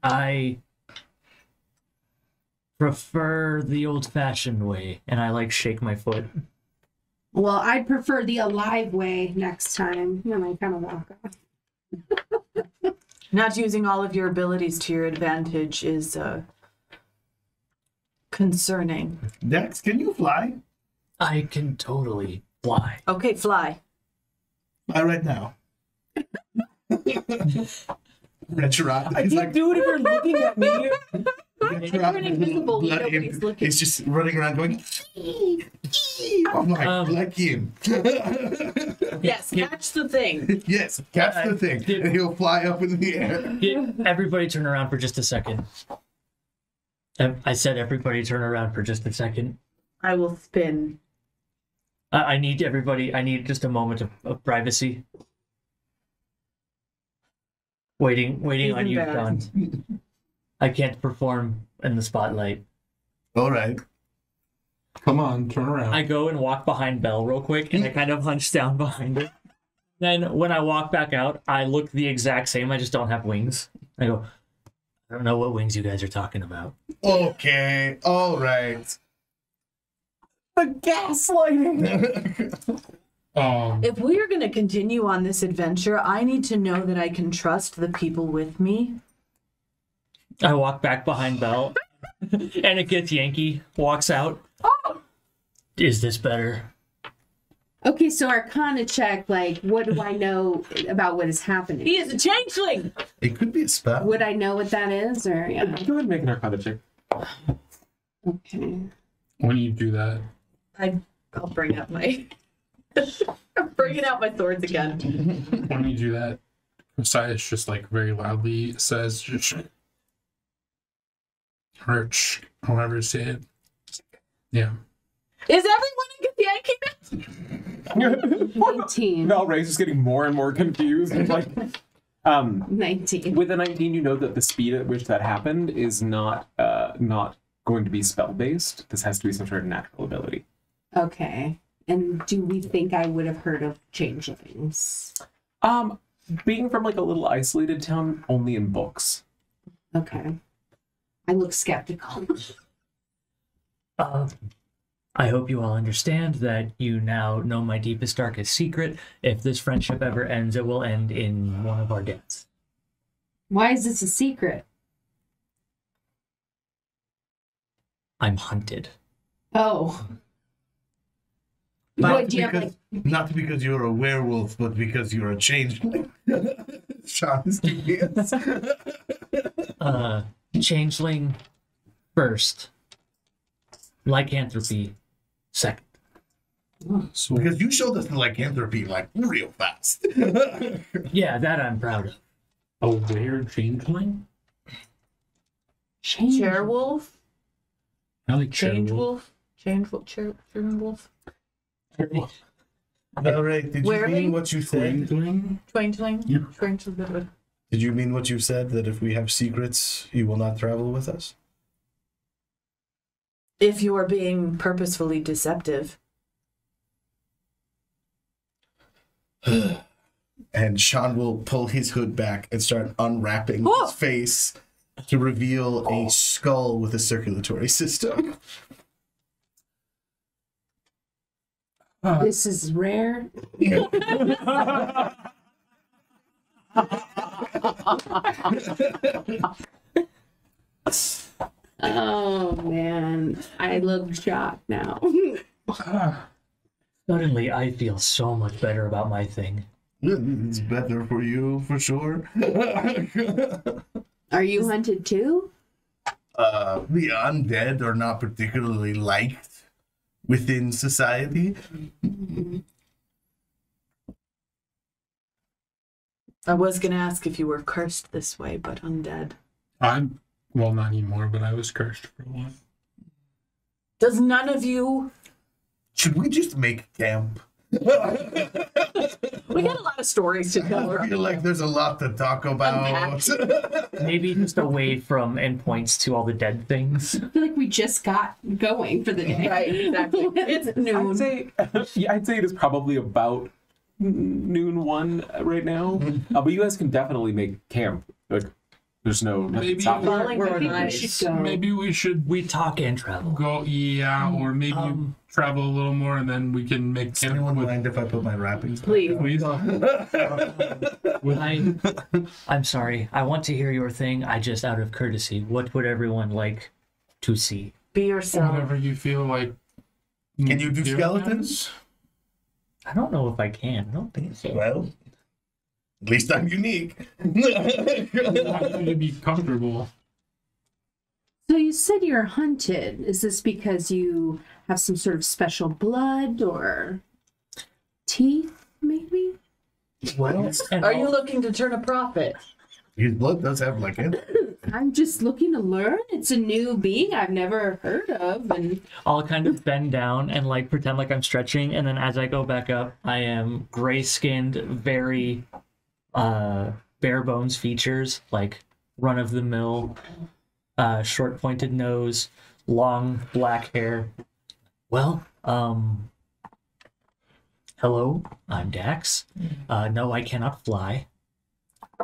I prefer the old-fashioned way, and I like shake my foot. Well, I'd prefer the alive way next time. And I kind of walk off. Not using all of your abilities to your advantage is concerning. Dex, can you fly? I can totally fly. Okay, fly. Fly right now. Retrorat. I can't do it if you're looking at me. You're invisible. Nobody's looking. It's just running around going. I'm like him. Yes, catch the thing. Yes, catch the thing, and he'll fly up in the air. Everybody turn around for just a second. I said everybody turn around for just a second. I will spin. I need just a moment of privacy. Waiting on you, John. I can't perform in the spotlight. All right. Come on, turn around. I go and walk behind Belle real quick, and I kind of hunch down behind her. Then when I walk back out, I look the exact same. I just don't have wings. I go, I don't know what wings you guys are talking about. Okay. All right. The gaslighting. If we are going to continue on this adventure, I need to know that I can trust the people with me. I walk back behind Belle, and it gets Yankee, walks out. Oh! Is this better? Okay, so Arcana check, like, what do I know about what is happening? He is a changeling! It could be a spell. Would I know what that is, or yeah? Go ahead and make an Arcana check. Okay. When you do that, I'll bring up my... I'm bringing out my swords again. when you do that, Messias just like very loudly says, Arch, however you say it. Yeah. Is everyone a Yankee? 19. Valray's just getting more and more confused. It's like, 19. with a 19, you know that the speed at which that happened is not going to be spell based. This has to be some sort of natural ability. Okay. And do we think I would have heard of changelings? Being from like a little isolated town, only in books. Okay. I look skeptical. I hope you all understand that you now know my deepest, darkest secret. If this friendship ever ends, it will end in one of our deaths. Why is this a secret? I'm hunted. Oh. Not, What, do you have, because, not because you're a werewolf, but because you're a changeling. Sean is genius. Changeling first. Lycanthropy second. So Because you showed us the lycanthropy like real fast. Yeah, that I'm proud of. a weird changeling? Chairwolf? I like Changewolf? Chairwolf? All right, did you Wereling? mean what you said? Changeling? Twinkling? Yeah. Twinkling. Did you mean what you said, that if we have secrets, you will not travel with us? If you are being purposefully deceptive. And Sean will pull his hood back and start unwrapping Oh! his face to reveal a skull with a circulatory system. This is rare. Oh man, I look shocked now. Suddenly, I feel so much better about my thing. It's better for you, for sure. Are you hunted too? The undead are not particularly liked within society. I was going to ask if you were cursed this way, but undead. Well, not anymore, but I was cursed for a while. Does none of you Should we just make camp? We got a lot of stories to tell. I feel like there's a lot to talk about. Maybe just away from endpoints to all the dead things. I feel like we just got going for the day. Right, exactly. It's noon. I'd say it is probably about noon 1 right now. But you guys can definitely make camp. Like, there's no Maybe stop. maybe we should We talk and travel. go, or maybe travel a little more, and then we can make Does anyone mind if I put my wrappings back? Please. I'm sorry. I want to hear your thing. I just, out of courtesy, what would everyone like to see? Be yourself. Whatever you feel like. Can you do doing. skeletons? I don't know if I can. I don't think so. Well, at least I'm unique. To be comfortable. So you said you're hunted. Is this because you have some sort of special blood or teeth, maybe? Well, and Are you looking to turn a profit? His blood does have like it. I'm just looking to learn. It's a new being I've never heard of, and I'll kind of bend down and like pretend like I'm stretching, and then as I go back up, I am gray-skinned, very bare bones features, like run of the mill, short pointed nose, long black hair. Well, hello, I'm Dax. No, I cannot fly.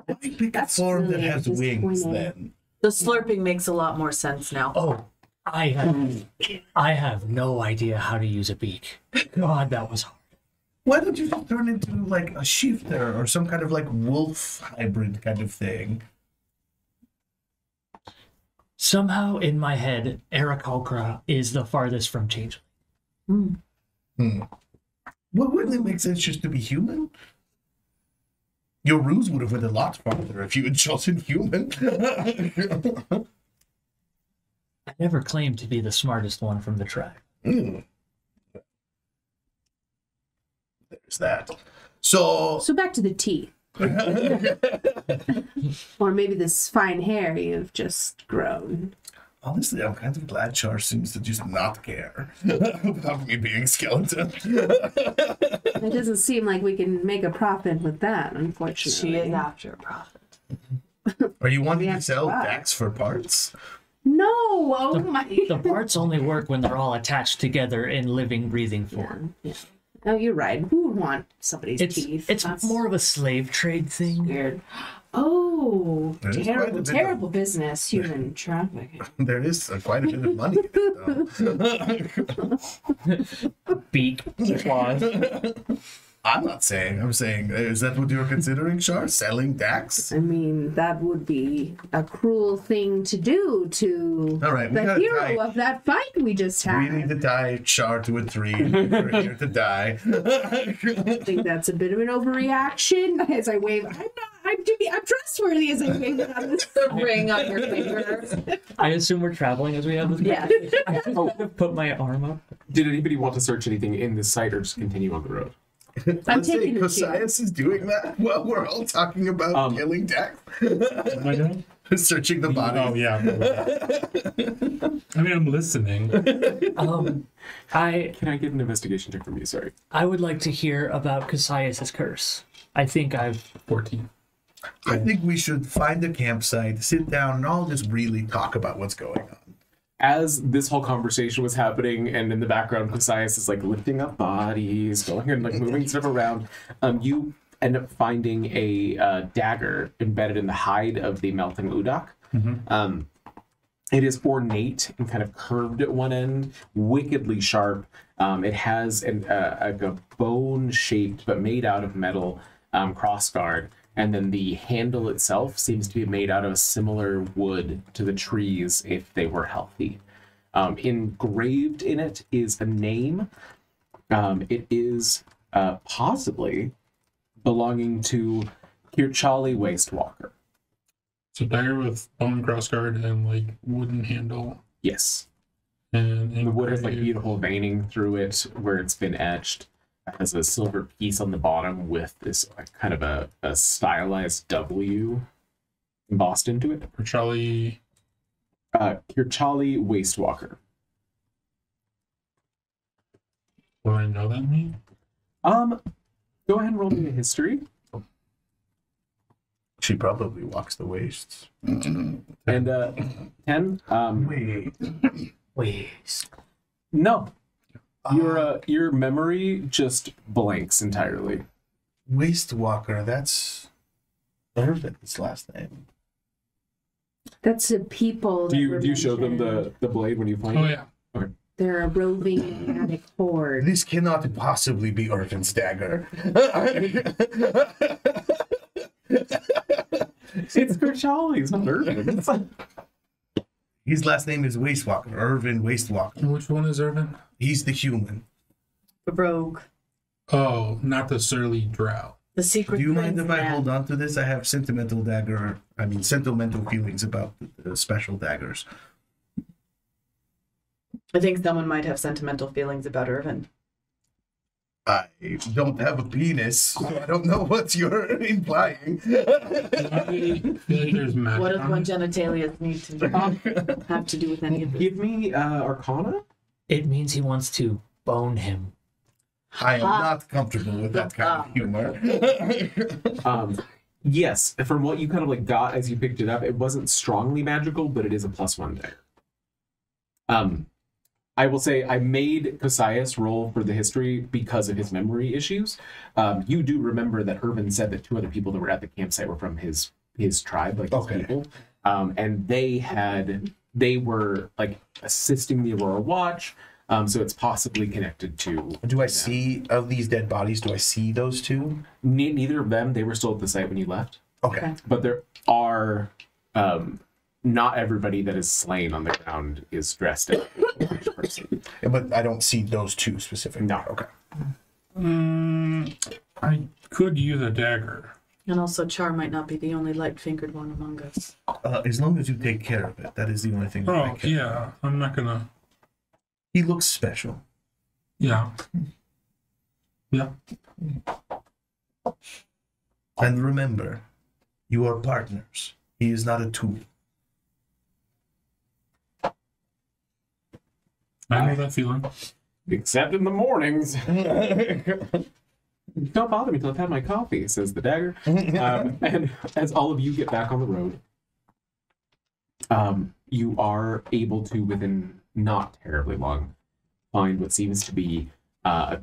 Why pick a That's form that really has wings disappointing. then? The slurping makes a lot more sense now. Oh, I have no idea how to use a beak. God, that was hard. Why don't you just turn into like a shifter or some kind of like wolf hybrid kind of thing? Somehow in my head, Aarakocra is the farthest from changeling. Well, wouldn't it make sense just to be human? Your ruse would have went a lot farther if you had chosen human. I never claimed to be the smartest one from the tribe. There's that. So so back to the teeth. Or maybe this fine hair you've just grown. honestly, I'm kind of glad Char seems to just not care about me being skeleton. It doesn't seem like we can make a profit with that, unfortunately. She is after a profit. Are you wanting We to have to sell buy. Dax for parts? No, oh my. The parts only work when they're all attached together in living, breathing form. Yeah. Oh, you're right. Who would want somebody's teeth? It's That's more of a slave trade thing. weird. Oh, There is quite a terrible, bit of- terrible business, human trafficking. There is quite a bit of money in it, though. Beak, claws. I'm not saying. I'm saying, is that what you're considering, Char? Selling Dax? I mean, that would be a cruel thing to do to All right, we the gotta hero die. of that fight we just had. We need to tie Char to a tree. We're here to die. I think that's a bit of an overreaction. As I wave, I'm trustworthy as I wave it on this. The ring on your finger. I assume we're traveling as we have this. Yeah. I just kind of put my arm up. Did anybody want to search anything in this site or just continue on the road? Let's say taking the chance. Cosias is doing that while we're all talking about killing Dax. Am I doing? Searching the body. Oh yeah. I mean, I'm listening. Can I get an investigation check from you? Sorry. I would like to hear about Cosias' curse. I think I've 14. I think we should find a campsite, sit down, and all just really talk about what's going on. As this whole conversation was happening, and in the background, Cosias is like lifting up bodies, going and like moving stuff around. You end up finding a dagger embedded in the hide of the melting Udak. It is ornate and kind of curved at one end, wickedly sharp. It has a bone-shaped but made out of metal crossguard, and then the handle itself seems to be made out of a similar wood to the trees if they were healthy. Engraved in it is a name. It is possibly belonging to Kirchali Wastewalker. So dagger with bone crossguard and like wooden handle. Yes. And The wood has like beautiful veining through it where it's been etched. It has a silver piece on the bottom with this kind of a stylized W embossed into it. Charlie. Kirchali Wastewalker. What do I know that mean? Go ahead and roll me a history. She probably walks the wastes. And 10. Wait. No. Your memory just blanks entirely. Waste Walker, that's Irvin's last name. That's the people. Do that you were show them mentioned. the blade when you find Oh it? yeah. Okay. They're a roving nomadic horde. This cannot possibly be Irvin's dagger. It's Kerchali, it's not Irvin. His last name is Waste Walker, Irvin Waste Walker. Which one is Irvin? He's the human. The rogue. Oh, not the surly drow. The secret. Do you mind if I man. hold on to this? I have sentimental feelings about the special daggers. I think someone might have sentimental feelings about Irvin. I don't have a penis, so I don't know what you're implying. I feel like there's magic. What does on one it. genitalia need to have to do with any of this? Give me Arcana. It means he wants to bone him. I am not comfortable with that kind of humor. Yes, from what you kind of like got as you picked it up, it wasn't strongly magical, but it is a +1 dagger. I will say I made Cosias roll for the history because of his memory issues. You do remember that Irvin said that 2 other people that were at the campsite were from his tribe, like his people, and they were like assisting the Aurora Watch. So it's possibly connected to. Do I them. see, of these dead bodies, do I see those 2? Neither of them. They were still at the site when you left. Okay. But there are not everybody that is slain on the ground is dressed as a British person. But I don't see those 2 specifically. No. Okay. I could use a dagger. And also, Char might not be the only light-fingered one among us. As long as you take care of it, that is the only thing that I Oh care. yeah, I'm not gonna. He looks special. Yeah. Yeah. And remember, you are partners. He is not a tool. I know that feeling. Except in the mornings. Don't bother me till I've had my coffee, says the dagger. And as all of you get back on the road, you are able to, within not terribly long, find what seems to be a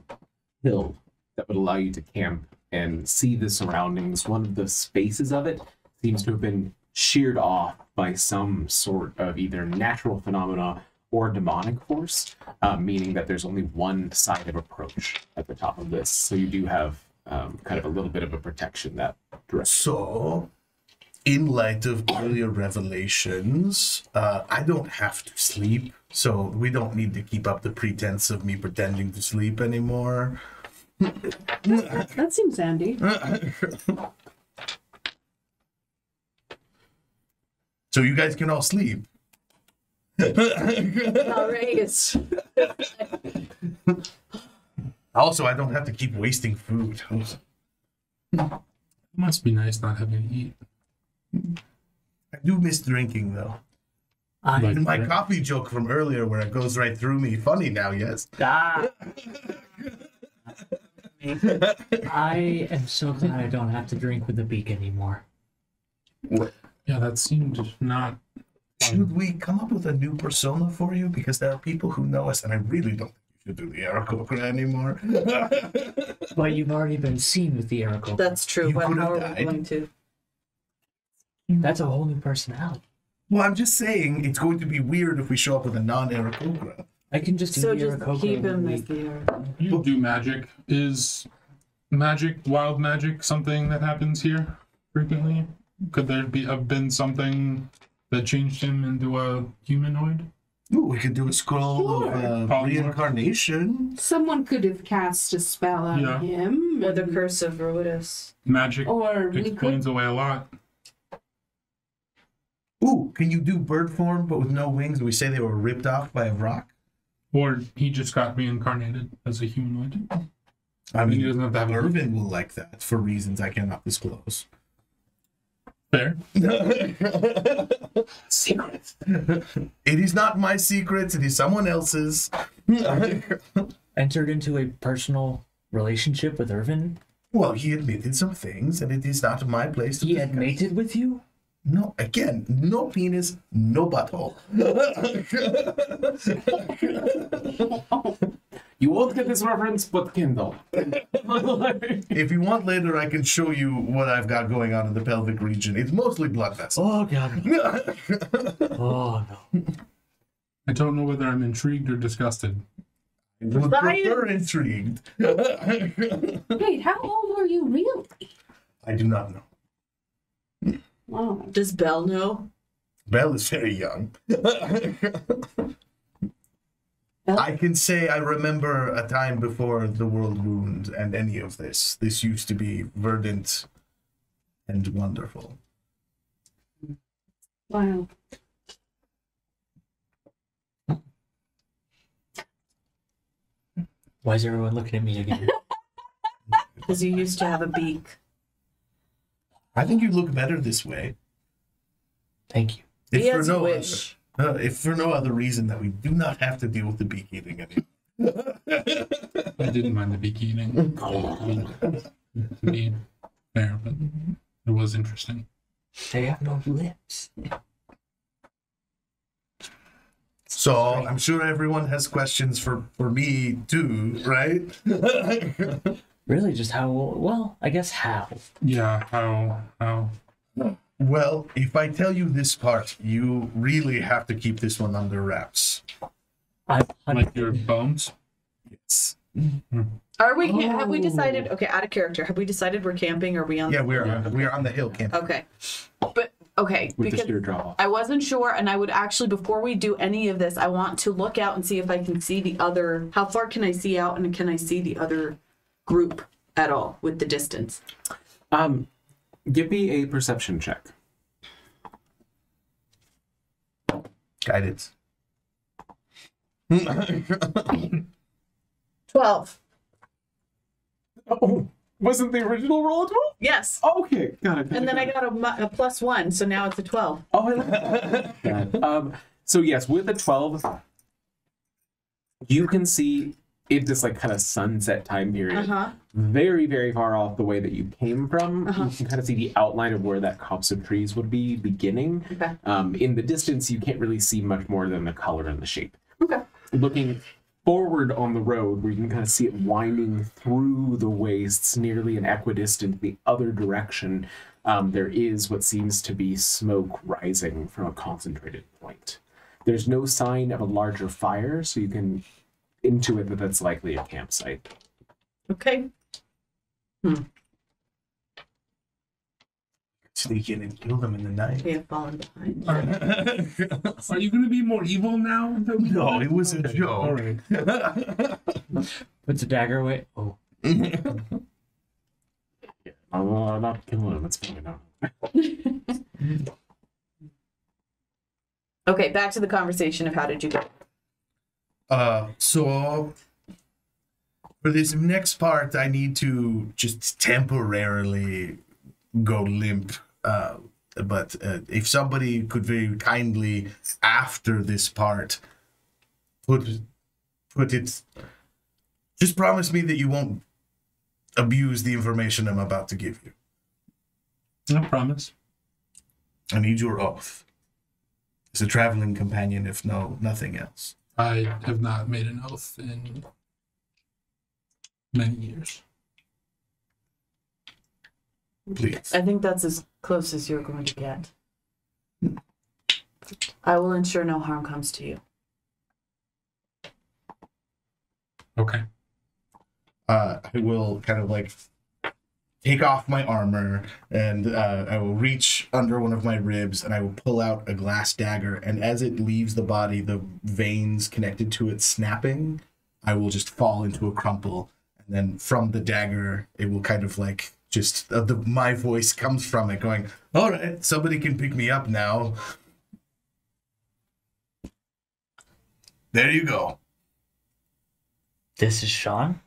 hill that would allow you to camp and see the surroundings. One of the spaces of it seems to have been sheared off by some sort of either natural phenomena or demonic force, meaning that there's only one side of approach at the top of this. So you do have kind of a little bit of a protection that direction. So, in light of earlier revelations, I don't have to sleep, so we don't need to keep up the pretense of me pretending to sleep anymore. That seems handy. So you guys can all sleep. Outrageous. Also, I don't have to keep wasting food. It must be nice not having to eat. I do miss drinking, though. I, And my coffee joke from earlier where it goes right through me, funny now, yes? I am so glad I don't have to drink with the beak anymore. Yeah, that seemed not. Should we come up with a new persona for you? Because there are people who know us, and I really don't think you should do the Aarakocra anymore. But you've already been seen with the Aracle. That's true. You But could how have are we died. going to? That's a whole new personality. Well, I'm just saying, it's going to be weird if we show up with a non-Aarakocra. I can just do So the just Aarakocra keep with him the as beak. the Aarakocra. You do magic. Is magic, wild magic, something that happens here frequently? Could there have been something that changed him into a humanoid? Ooh, we could do a scroll of Polymorph. reincarnation. Someone could have cast a spell on Yeah. him. Or the curse of Ruidus. Magic Or we explains could. away a lot. Ooh, can you do bird form but with no wings? We say they were ripped off by a rock. Or he just got reincarnated as a humanoid. I And he mean, doesn't have to have a Irvin will like that for reasons I cannot disclose. fair. Secret. It is not my secret, it is someone else's. entered into a personal relationship with Irvin? Well, he admitted some things, and it is not my place to He discuss. had mated with you? No, again, no penis, no butthole. You won't get this reference, but Kindle. If you want later, I can show you what I've got going on in the pelvic region. It's mostly blood vessels. Oh, God. Oh, no. I don't know whether I'm intrigued or disgusted. I would prefer intrigued. Wait, how old are you really? I do not know. Wow. Does Belle know? Belle is very young. I can say I remember a time before the world ruined and any of this. This used to be verdant and wonderful. Wow. Why is everyone looking at me again? Because you used to have a beak. I think you look better this way. Thank you. He has a wish. If for no other reason that we do not have to deal with the beak eating anymore. I didn't mind the beak eating. To be fair, but it was interesting. They have no lips. So I'm sure everyone has questions for me too, right? Really, just how, well, I guess how. Yeah, how? Well, if I tell you this part, you really have to keep this one under wraps. Like your bones? Yes. Are we? Have we decided? Okay, out of character. Have we decided we're camping? Or are we on? Yeah, we're on the hill camping. Okay, but okay, With because the sheer drop off. I wasn't sure, and I would actually, before we do any of this, I want to look out and see if I can see the other. How far can I see out, and can I see the other group at all with the distance? Give me a perception check. Guidance. 12. Oh, wasn't the original roll a 12? Yes. Okay, got it. And then I got a +1, so now it's a 12. Oh, I like that. So yes, with a 12, you can see in this like kind of sunset time period, very, very far off the way that you came from. You can kind of see the outline of where that copse of trees would be beginning. Okay. In the distance, you can't really see much more than the color and the shape. Okay. Looking forward on the road, where you can kind of see it winding through the wastes, nearly an equidistant the other direction, there is what seems to be smoke rising from a concentrated point. There's no sign of a larger fire, so you can intuit that that's likely a campsite. Okay. Sneak in and kill them in the night. We have fallen behind. Are you going to be more evil now? No, it was a joke. All right. Puts a dagger away. Oh. I'm not killing him, it's fine now. Okay, back to the conversation of how did you go? So for this next part, I need to just temporarily go limp. But if somebody could very kindly, after this part, put it, just promise me that you won't abuse the information I'm about to give you. I promise. I need your oath. As a traveling companion, if nothing else. I have not made an oath in many years. Please. I think that's as close as you're going to get. I will ensure no harm comes to you. Okay. I will kind of like take off my armor and I will reach under one of my ribs and I will pull out a glass dagger, and as it leaves the body, the veins connected to it snapping, I will just fall into a crumple, and then from the dagger it will kind of like just my voice comes from it going, all right, somebody can pick me up now. There you go. This is Sean?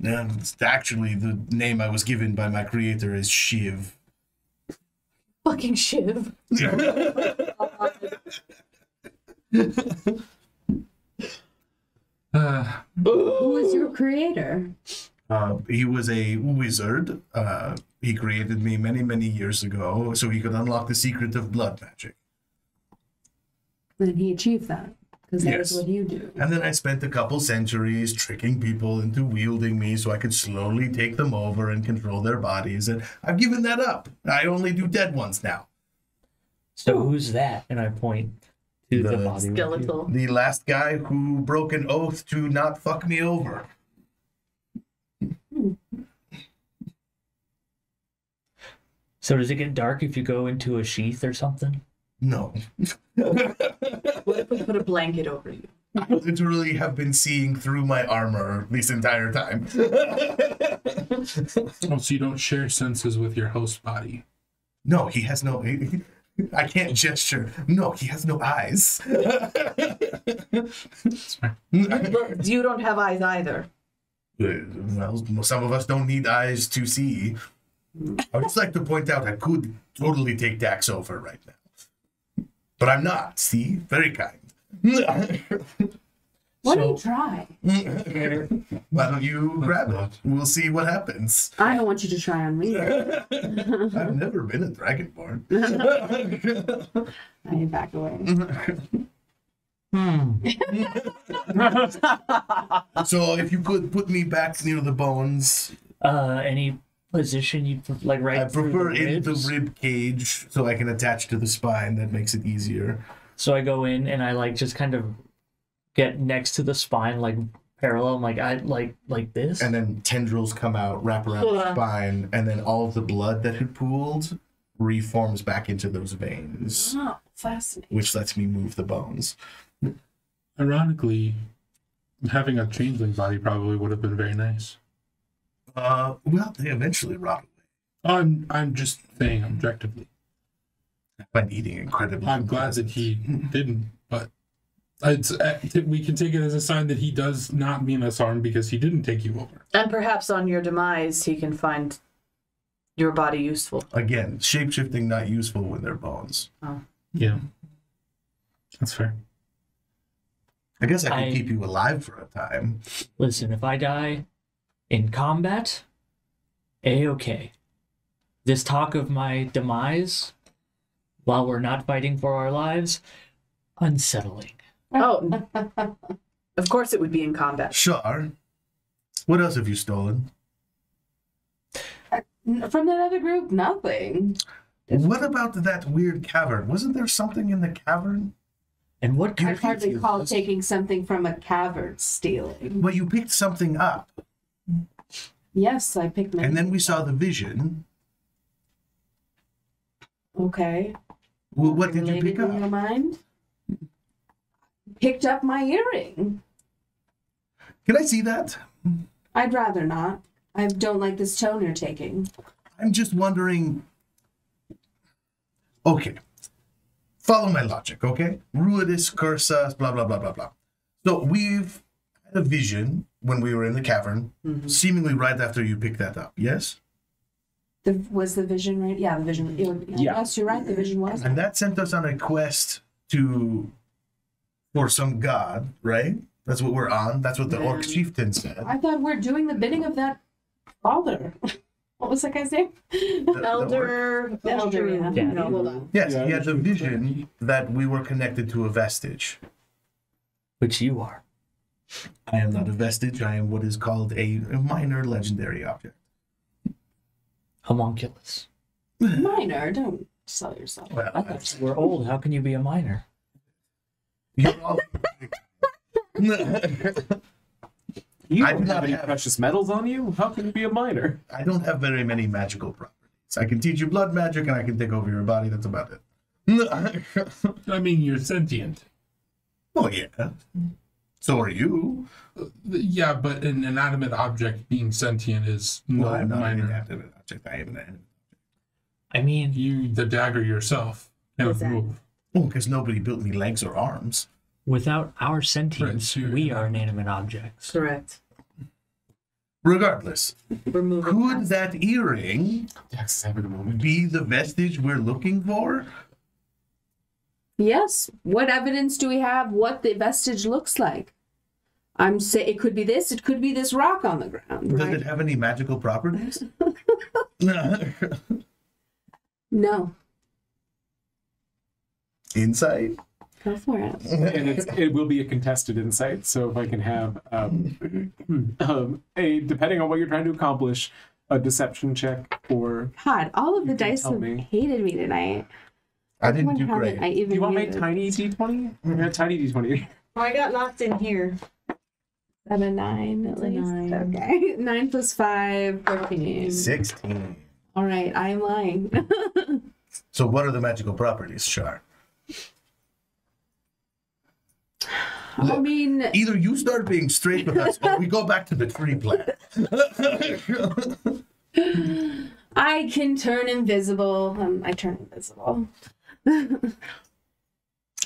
And it's actually the name I was given by my creator is Shiv. Fucking Shiv. Who is your He was a wizard. He created me many, many years ago so he could unlock the secret of blood magic. And he achieved that. Because that is Yes. what you do. And then I spent a couple centuries tricking people into wielding me so I could slowly take them over and control their bodies. And I've given that up. I only do dead ones now. So who's that? And I point to the The body. with you. Skeletal. The last guy who broke an oath to not fuck me over. So does it get dark if you go into a sheath or something? No. What if we put a blanket over you? I literally have been seeing through my armor this entire time. Oh, so you don't share senses with your host body. No, he has no... I can't gesture. No, he has no eyes. You don't have eyes either. Well, some of us don't need eyes to see. I would just like to point out I could totally take Dax over right now. But I'm not, see? Very kind. Why don't you try? Why don't you grab it? We'll see what happens. I don't want you to try on me. I've never been a dragonborn. I back away. So if you could put me back near the bones, Any position you like right I prefer through in the ribs? rib cage so I can attach to the spine. That makes it easier. So I go in and I like just kind of get next to the spine, like parallel, like I like this. And then tendrils come out, wrap around the spine, and then all of the blood that had pooled reforms back into those veins, Oh, fascinating. which lets me move the bones. Ironically, having a changeling body probably would have been very nice. Well, they eventually rot I'm just saying objectively. away by eating incredibly. I'm glad that he didn't, but it's, we can take it as a sign that he does not mean us harm because he didn't take you over. And perhaps on your demise, he can find your body useful. Again, shapeshifting not useful when they're bones. Yeah, that's fair. I guess I could I- keep you alive for a time. Listen, if I die in combat, A-okay. This talk of my demise, while we're not fighting for our lives, unsettling. Oh, of course it would be in combat. Sure. What else have you stolen? From that other group, nothing. What about that weird cavern? Wasn't there something in the cavern? And what I'd kind hardly you call this? taking something from a cavern stealing. Well, you picked something up, Yes, I picked my. and then we saw the vision. Okay. Well, what did you Related pick in your up? mind? Picked up my earring. Can I see that? I'd rather not. I don't like this tone you're taking. I'm just wondering. Okay. Follow my logic, okay? Ruidus, curse us, blah, blah, blah, blah, blah. So we've had a vision when we were in the cavern, seemingly right after you picked that up, yes? Was the vision right? Yeah, the vision. Yeah. Yes, you're right. The vision was. And that sent us on a quest for some god, right? That's what we're on. That's what the orc chieftain said. I thought we're doing the bidding of that father. What was that guy's name? The Elder. The elder, yeah. Yeah. No, hold on. Yes, he had the vision that we were connected to a vestige. which you are. I am not a vestige. I am what is called a minor legendary object. Homunculus. Minor, don't sell yourself. Well, I thought you were old. How can you be a minor? you're all... You I don't do have not any have- precious metals on you? How can you be a miner? I don't have very many magical properties. I can teach you blood magic and I can take over your body. That's about it. I mean, you're sentient. Oh, yeah. So are you. Yeah, but an inanimate object being sentient is No, no I'm not an minor. inanimate object. I am an animate. I mean, You, the dagger yourself, never Exactly. move. Oh, because nobody built me legs or arms. without our sentience, Right, so we you're- are inanimate objects. Correct. Regardless, We're moving. could past. that earring Dax is having a moment. be the vestige we're looking for? Yes. What evidence do we have what the vestige looks like? it could be this, it could be this rock on the ground. Does Right? it have any magical properties? No. Insight? Go for it. And it will be a contested insight. So if I can have depending on what you're trying to accomplish, a deception check or. God, all of the You can dice tell have me. hated me tonight. I didn't One do haven't great. I even Do you want my used. tiny d20? Yeah, tiny d20. Oh, I got locked in here. 7, 9 at It's a least. 9. Okay. 9 plus 5, 14. 16. All right, I am lying. So what are the magical properties, Char? I mean, Either you start being straight with us or we go back to the tree plan. I can turn invisible. I turn invisible.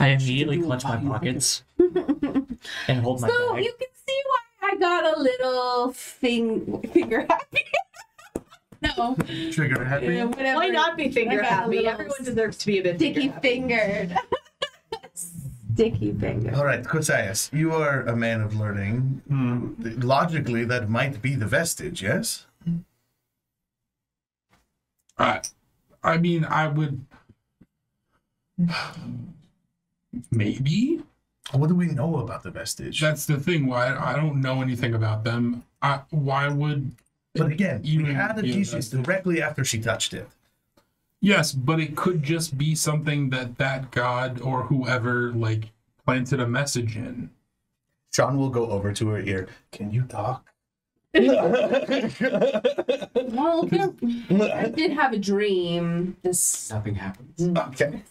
I immediately clutch my pockets and hold my So bag. you can see why I got a little finger happy. No. Trigger happy? Yeah, whatever. Why not be finger I got a happy? little Everyone deserves to be a bit Sticky finger happy. fingered. Sticky finger. All right, Kosias, you are a man of learning. Logically, that might be the vestige, yes? I mean, I would maybe. What do we know about the vestige? That's the thing. Why I don't know anything about them. Why would? But again, You we had a yeah, thesis directly after she touched it. Yes, but it could just be something that god or whoever like planted a message in. Sean will go over to her ear. Can you talk? Well, I did have a dream. Nothing happens. Okay.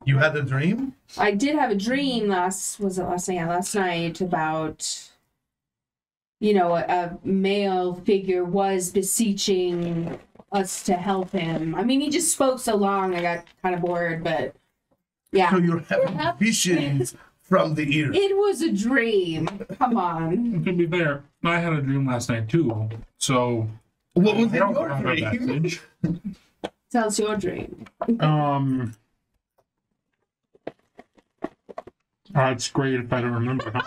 You had a dream? I did have a dream last night? Yeah, last night about, a male figure was beseeching us to help him. I mean, he just spoke so long, I got kind of bored, but yeah. So you're having visions from the ear. It was a dream. Come on. To be fair, I had a dream last night too. So What was I in don't your have a dream? message. Tell us your dream. It's great if I don't remember. Huh?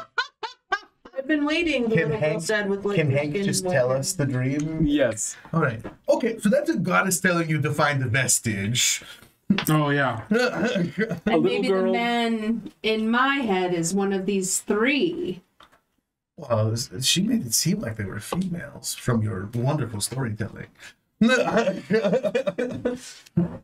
I've been waiting. The Can little girl Hank- said with like Can Hank skin just with tell her. us the dream? Yes. All right. Okay, so that's a goddess telling you to find the vestige. Oh yeah. And little maybe girl- the man in my head is one of these three. Well, she made it seem like they were females from your wonderful storytelling.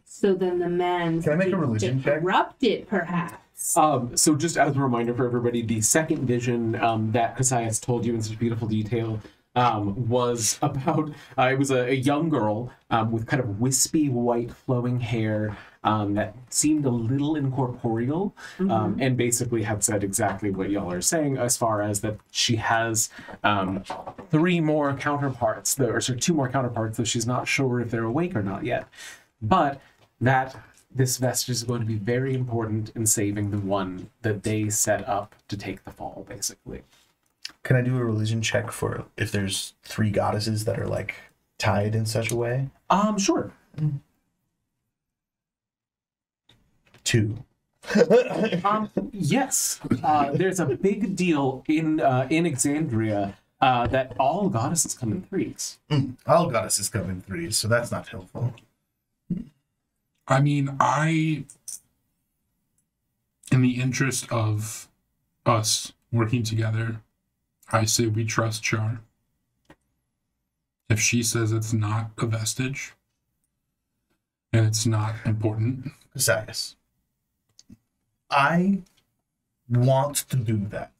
So then the man Can I make a religion check? corrupted, perhaps. So just as a reminder for everybody, the second vision that Cassius told you in such beautiful detail was about, it was a young girl with kind of wispy white flowing hair that seemed a little incorporeal and basically had said exactly what y'all are saying as far as that she has two more counterparts, though she's not sure if they're awake or not yet. But that this vestige is going to be very important in saving the one that they set up to take the fall, basically. Can I do a religion check for if there's three goddesses that are like tied in such a way? Sure. 2. Yes. There's a big deal in Exandria that all goddesses come in threes. All goddesses come in 3s, so that's not helpful. I mean, in the interest of us working together, I say we trust Char. If she says it's not a vestige and it's not important, Cassius, I want to do that,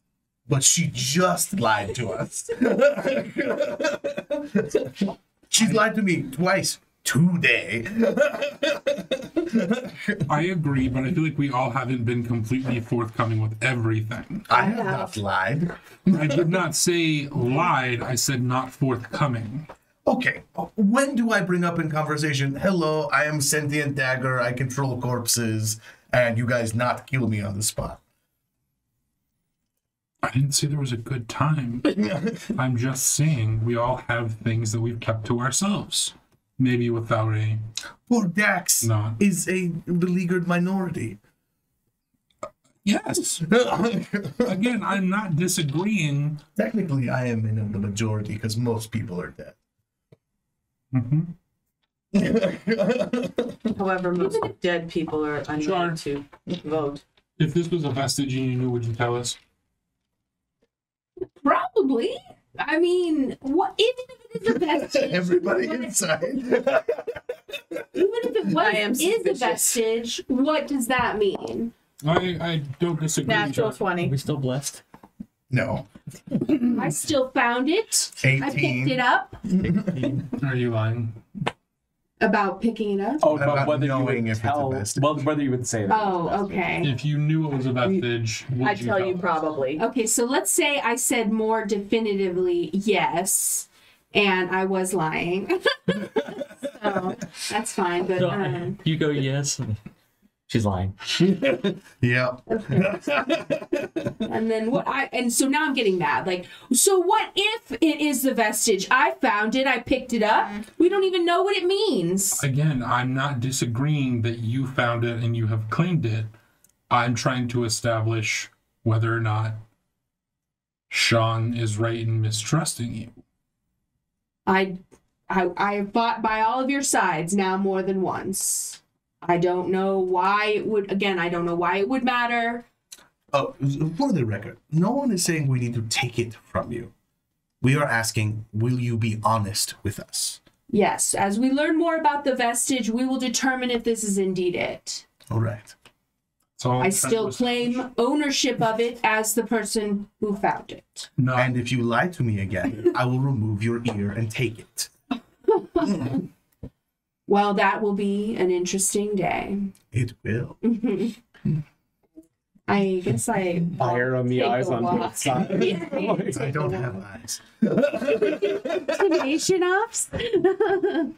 but she just lied to us. She's lied to me twice today. I agree, but I feel like we all haven't been completely forthcoming with everything. I have not lied. I did not say lied, I said not forthcoming. Okay, when do I bring up in conversation, hello, I am sentient dagger, I control corpses, and you guys not kill me on the spot? I didn't say there was a good time. I'm just saying we all have things that we've kept to ourselves. Maybe without a... Poor Dax No. is a beleaguered minority. Yes. Again, I'm not disagreeing. Technically, I am in the majority because most people are dead. Mm-hmm. However, most dead people are unwilling to vote. If this was a vestige and you knew, would you tell us? Probably. I mean, what even if it is a vestige? Everybody inside. Even if it is a vestige, what does that mean? I don't disagree. Natural 20. Are we still blessed? No. I still found it. 18. I picked it up. Are you lying? About picking it up? Oh, About but whether you knowing would if it's a tell, vestige. well, whether you would say that. Oh, okay. If you knew it was a vestige, would I'd tell you us? probably. Okay, so let's say I said more definitively yes, and I was lying. So that's fine, but So, you go yes. And she's lying. Yeah. and then so now I'm getting mad. Like, so what if it is the vestige? I found it, I picked it up. We don't even know what it means. Again, I'm not disagreeing that you found it and you have claimed it. I'm trying to establish whether or not Sean is right in mistrusting you. I have fought by all of your sides now more than once. I don't know why it would, again, I don't know why it would matter. Oh, for the record, no one is saying we need to take it from you. We are asking, will you be honest with us? Yes, as we learn more about the vestige, we will determine if this is indeed it. All right. So I still claim ownership of it as the person who found it. no. And if you lie to me again, I will remove your ear and take it. Well, that will be an interesting day. It will. I guess I Fire on the take eyes a on walk. both sides. I don't have eyes. Intimidation ops. Oh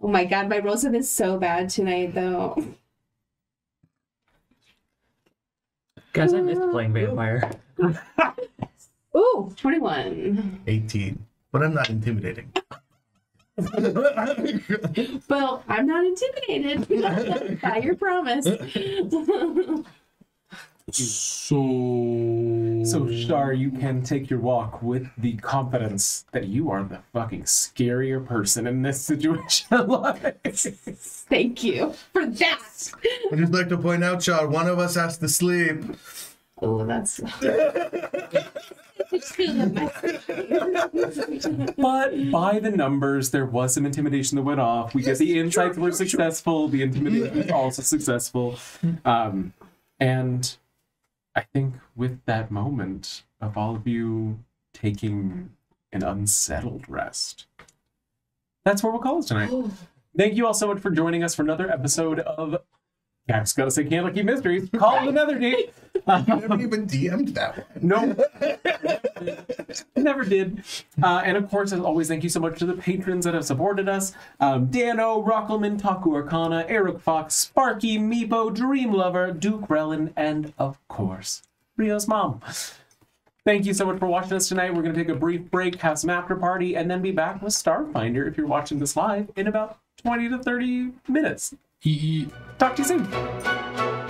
my god, my rolls have been so bad tonight, though. Guys, I missed playing vampire. Ooh, 21. 18. But I'm not intimidating. Well, I'm not intimidated by your promise. So, Shar, you can take your walk with the confidence that you are the fucking scarier person in this situation. Thank you for that. I'd just like to point out, Char, one of us has to sleep. Oh, that's. But by the numbers, there was some intimidation that went off. We get the insights were successful. The intimidation was also successful. And I think with that moment of all of you taking an unsettled rest, that's where we'll call it tonight. Thank you all so much for joining us for another episode of I just gotta say Can't Keep Mysteries. Call it Netherdeep. I never even DM'd that one. No. Never did. And of course, as always, thank you so much to the patrons that have supported us. Dano, Rockelman, Taku Arcana, Eric Fox, Sparky, Meepo, Dream Lover, Duke Relin, and of course, Rio's mom. Thank you so much for watching us tonight. We're going to take a brief break, have some after party, and then be back with Starfinder if you're watching this live in about 20 to 30 minutes. Talk to you soon.